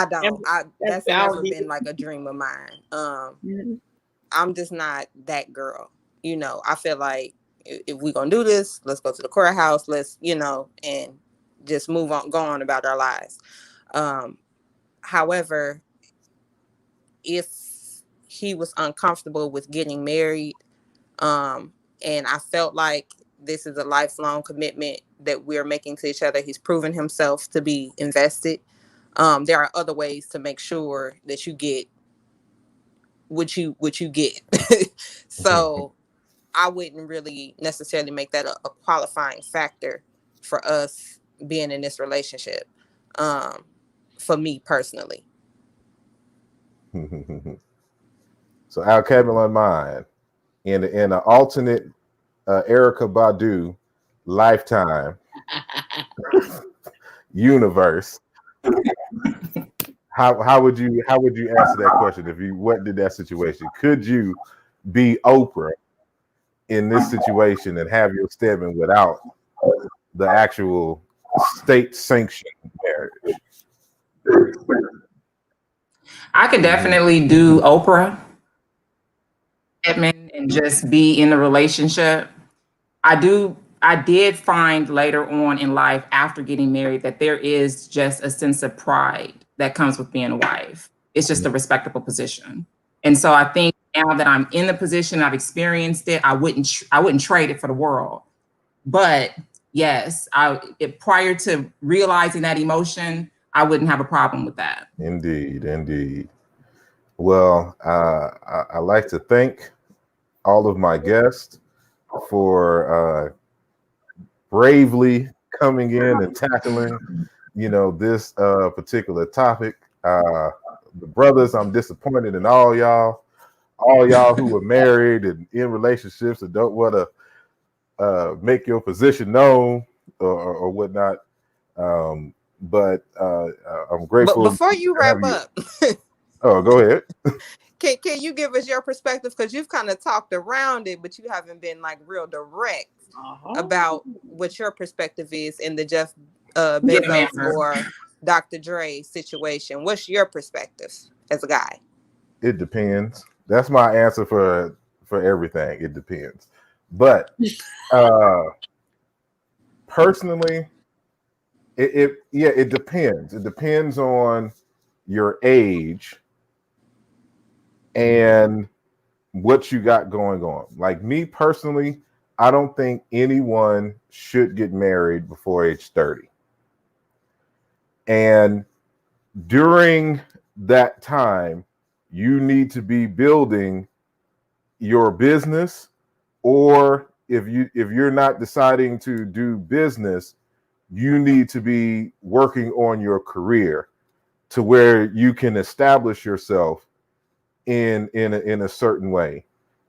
don't. That's never been like a dream of mine. I'm just not that girl. You know, I feel like if we're going to do this, let's go to the courthouse. Let's, you know, and just go on about our lives. However, if he was uncomfortable with getting married, and I felt like this is a lifelong commitment that we're making to each other, he's proven himself to be invested. There are other ways to make sure that you get what you get. So I wouldn't really necessarily make that a qualifying factor for us being in this relationship, for me personally. So Al Kevin on mine, in an alternate Erykah Badu lifetime universe, how would you answer that question if you went to that situation? Could you be Oprah in this situation and have your Stedman without the actual state sanctioned marriage? I could definitely do Oprah and just be in the relationship. I did find later on in life, after getting married, that there is just a sense of pride that comes with being a wife. It's just a respectable position. And so I think now that I'm in the position, I've experienced it, I wouldn't trade it for the world. But yes, prior to realizing that emotion, I wouldn't have a problem with that. Indeed. Well, I like to thank all of my guests for bravely coming in and tackling, you know, this particular topic. The brothers, I'm disappointed in all y'all who are married and in relationships and don't want to make your position known or whatnot. But I'm grateful. But before you wrap up, oh, go ahead. Can you give us your perspective? Because you've kind of talked around it, but you haven't been like real direct about what your perspective is in the Jeff Bezos or Dr. Dre situation. What's your perspective as a guy? It depends. That's my answer for everything. It depends. But personally, It depends. It depends on your age and what you got going on. Like me personally, I don't think anyone should get married before age 30. And during that time, you need to be building your business, or if you're not deciding to do business, you need to be working on your career to where you can establish yourself in a certain way.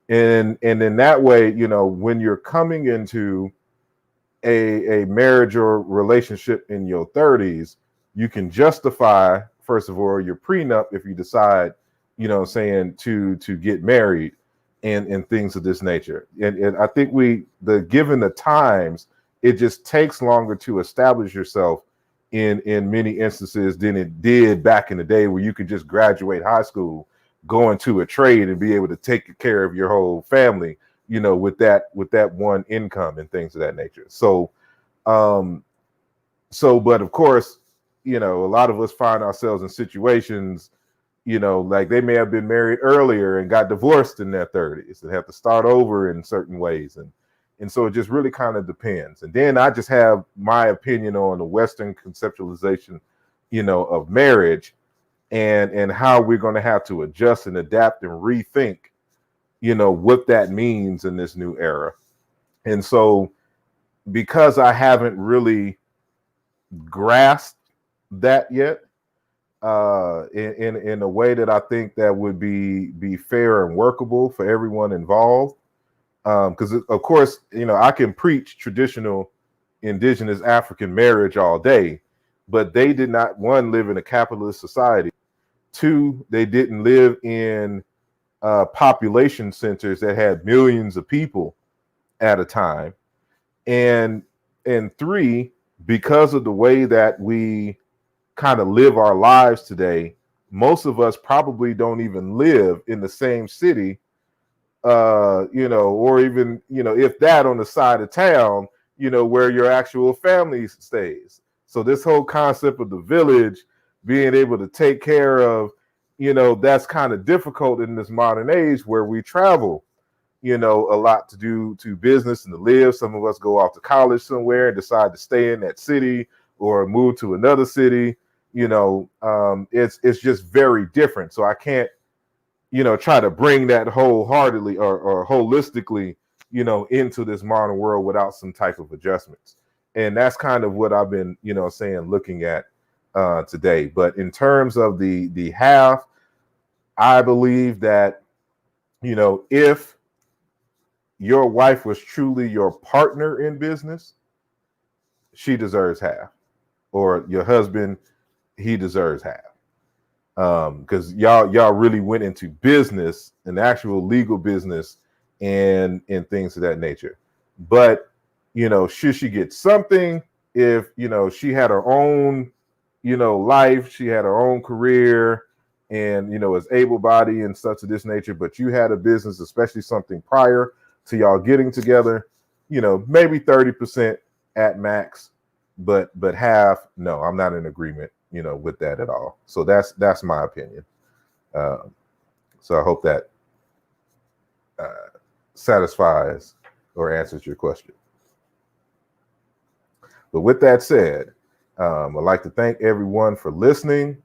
And in that way, when you're coming into a marriage or relationship in your 30s, you can justify, first of all, your prenup if you decide, saying to get married and things of this nature. And I think given the times, it just takes longer to establish yourself in many instances than it did back in the day, where you could just graduate high school, go into a trade, and be able to take care of your whole family, with that one income and things of that nature. So, but of course, a lot of us find ourselves in situations, like they may have been married earlier and got divorced in their 30s and have to start over in certain ways. And so it just really kind of depends. And then I just have my opinion on the Western conceptualization, of marriage and how we're going to have to adjust and adapt and rethink, what that means in this new era. And so because I haven't really grasped that yet, in a way that I think that would be fair and workable for everyone involved. Because of course, I can preach traditional indigenous African marriage all day, but they did not, one, live in a capitalist society. Two, they didn't live in population centers that had millions of people at a time. And three, because of the way that we kind of live our lives today, most of us probably don't even live in the same city, or even, if that, on the side of town, where your actual family stays. So this whole concept of the village, being able to take care of, that's kind of difficult in this modern age where we travel, a lot to do business and to live. Some of us go off to college somewhere and decide to stay in that city or move to another city. It's just very different. So I can't, try to bring that wholeheartedly or holistically, into this modern world without some type of adjustments. And that's kind of what I've been, looking at today. But in terms of the half, I believe that, if your wife was truly your partner in business, she deserves half, or your husband, he deserves half. Because y'all really went into business, an actual legal business, and things of that nature. But should she get something if she had her own life, she had her own career, and is able-bodied and such of this nature, but you had a business, especially something prior to y'all getting together, maybe 30% at max, but half, no, I'm not in agreement with that at all. So that's my opinion. So I hope that satisfies or answers your question. But with that said, I'd like to thank everyone for listening.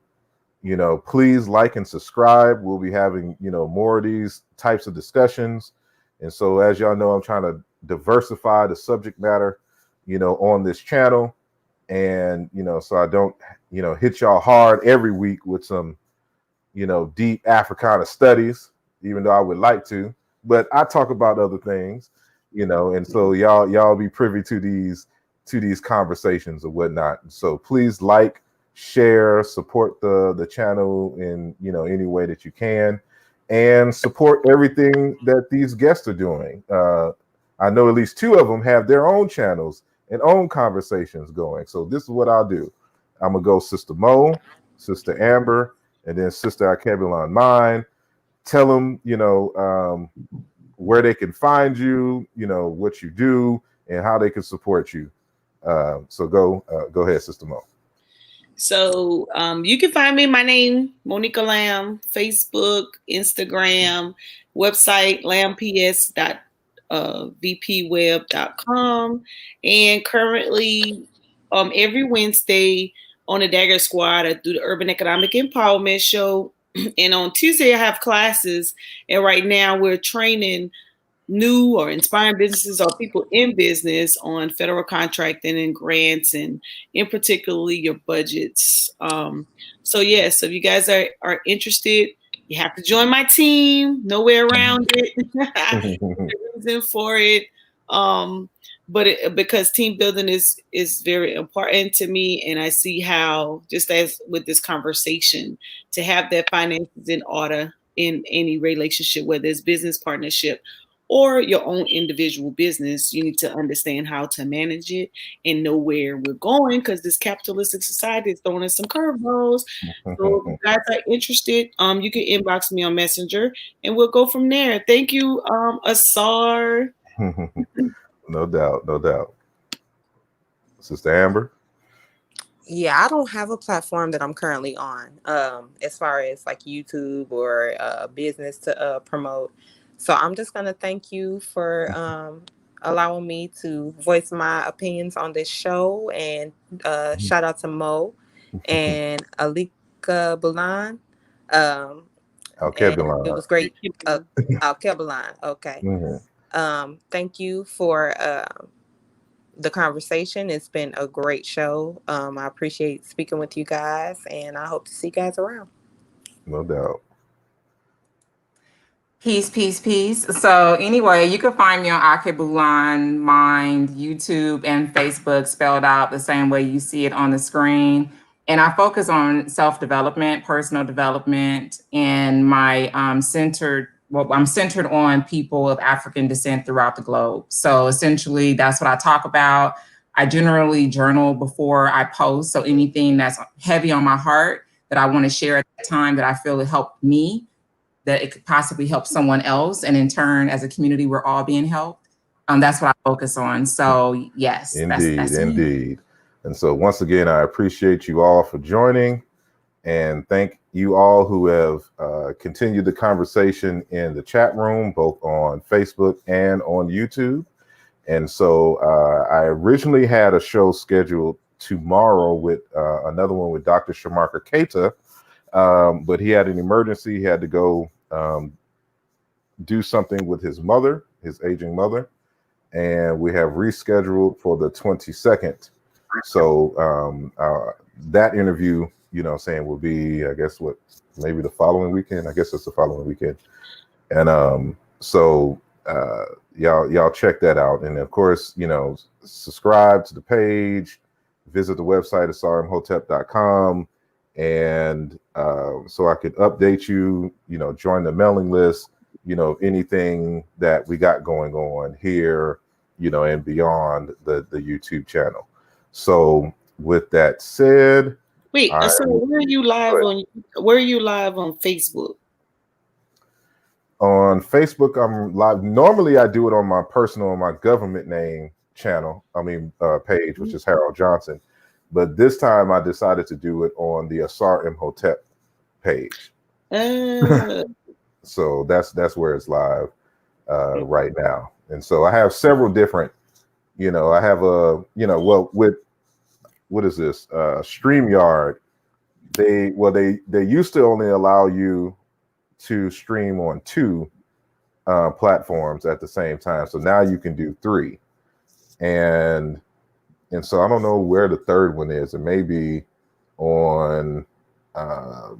Please like and subscribe. We'll be having more of these types of discussions. And so, as y'all know, I'm trying to diversify the subject matter on this channel. And so I don't hit y'all hard every week with some deep Africana studies, even though I would like to. But I talk about other things, and so y'all be privy to these conversations or whatnot. So please like, share, support the channel in any way that you can, and support everything that these guests are doing. I know at least two of them have their own channels and own conversations going. So this is what I'll do. I'm gonna go Sister Mo, Sister Amber, and then Sister Akebula on mine. Tell them, where they can find you, what you do, and how they can support you. So go ahead, Sister Mo. So you can find me, my name, Monica Lamb, Facebook, Instagram, website, lambps.vpweb.com. And currently, every Wednesday on the Dagger Squad, I do the Urban Economic Empowerment Show. And on Tuesday, I have classes. And right now, we're training new or inspiring businesses or people in business on federal contracting and grants, and in particularly your budgets. So yes, if you guys are interested, you have to join my team. No way around it. There's a reason for it. Because team building is very important to me, and I see how, just as with this conversation, to have that finances in order in any relationship, whether it's business partnership or your own individual business, you need to understand how to manage it and know where we're going, because this capitalistic society is throwing us some curveballs. So if you guys are interested, you can inbox me on Messenger and we'll go from there. Thank you, Asar. No doubt. Sister Amber? Yeah, I don't have a platform that I'm currently on, as far as like YouTube or business to promote. So I'm just gonna thank you for allowing me to voice my opinions on this show, and shout out to Mo and Alika Bulan. And it was great. Alkebulan. Okay. Thank you for the conversation. It's been a great show. I appreciate speaking with you guys, and I hope to see you guys around. No doubt. Peace. So anyway, you can find me on Akebulan Mind, YouTube, and Facebook, spelled out the same way you see it on the screen. And I focus on self-development, personal development, and I'm centered on people of African descent throughout the globe. So essentially, that's what I talk about. I generally journal before I post. So anything that's heavy on my heart that I want to share at that time that I feel it helped me, that it could possibly help someone else, and in turn, as a community, we're all being helped. That's what I focus on. So yes, that's indeed. And so once again, I appreciate you all for joining, and thank you all who have continued the conversation in the chat room, both on Facebook and on YouTube. And so I originally had a show scheduled tomorrow with another one with Dr. Shamarka Keita, but he had an emergency. He had to go do something with his mother, his aging mother, and we have rescheduled for the 22nd. So that interview, will be, I guess, maybe the following weekend. I guess it's the following weekend. And so y'all check that out. And of course, subscribe to the page, visit the website, asarimhotep.com. And so I could update you, join the mailing list, anything that we got going on here, and beyond the YouTube channel. So with that said, wait, so where are you live on? Where are you live on Facebook? On Facebook, I'm live. Normally, I do it on my personal, my government name channel. Page, which is Harold Johnson. But this time, I decided to do it on the asarimhotep page. So that's where it's live right now. And so I have several different. I have with what is this? StreamYard. They used to only allow you to stream on 2 platforms at the same time. So now you can do 3. And so I don't know where the third one is. It may be on the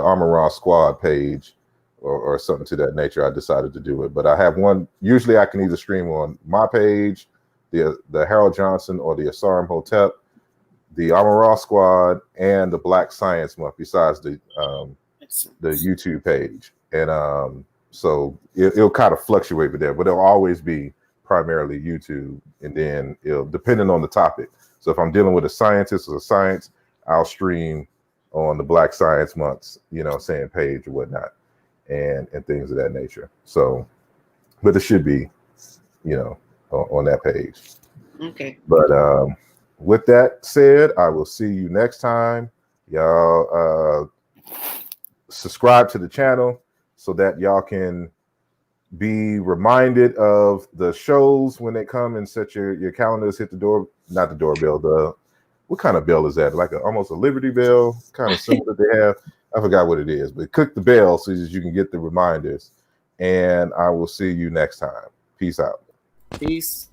Armor Raw Squad page or something to that nature. I decided to do it, but I have one. Usually, I can either stream on my page, the Harold Johnson, or the asarimhotep, the Armor Raw Squad, and the Black Science Month. Besides the YouTube page, and so it'll kind of fluctuate with that, but it'll always be primarily YouTube, and then depending on the topic. So if I'm dealing with a scientist or a science, I'll stream on the Black Science Month's, page or whatnot, and things of that nature. So, but it should be, on that page. Okay. But with that said, I will see you next time. Y'all subscribe to the channel so that y'all can be reminded of the shows when they come, and set your calendars, hit the door, not the doorbell, what kind of bell is that? Like almost a Liberty Bell kind of symbol that they have. I forgot what it is, but click the bell so that you can get the reminders. And I will see you next time. Peace out. Peace.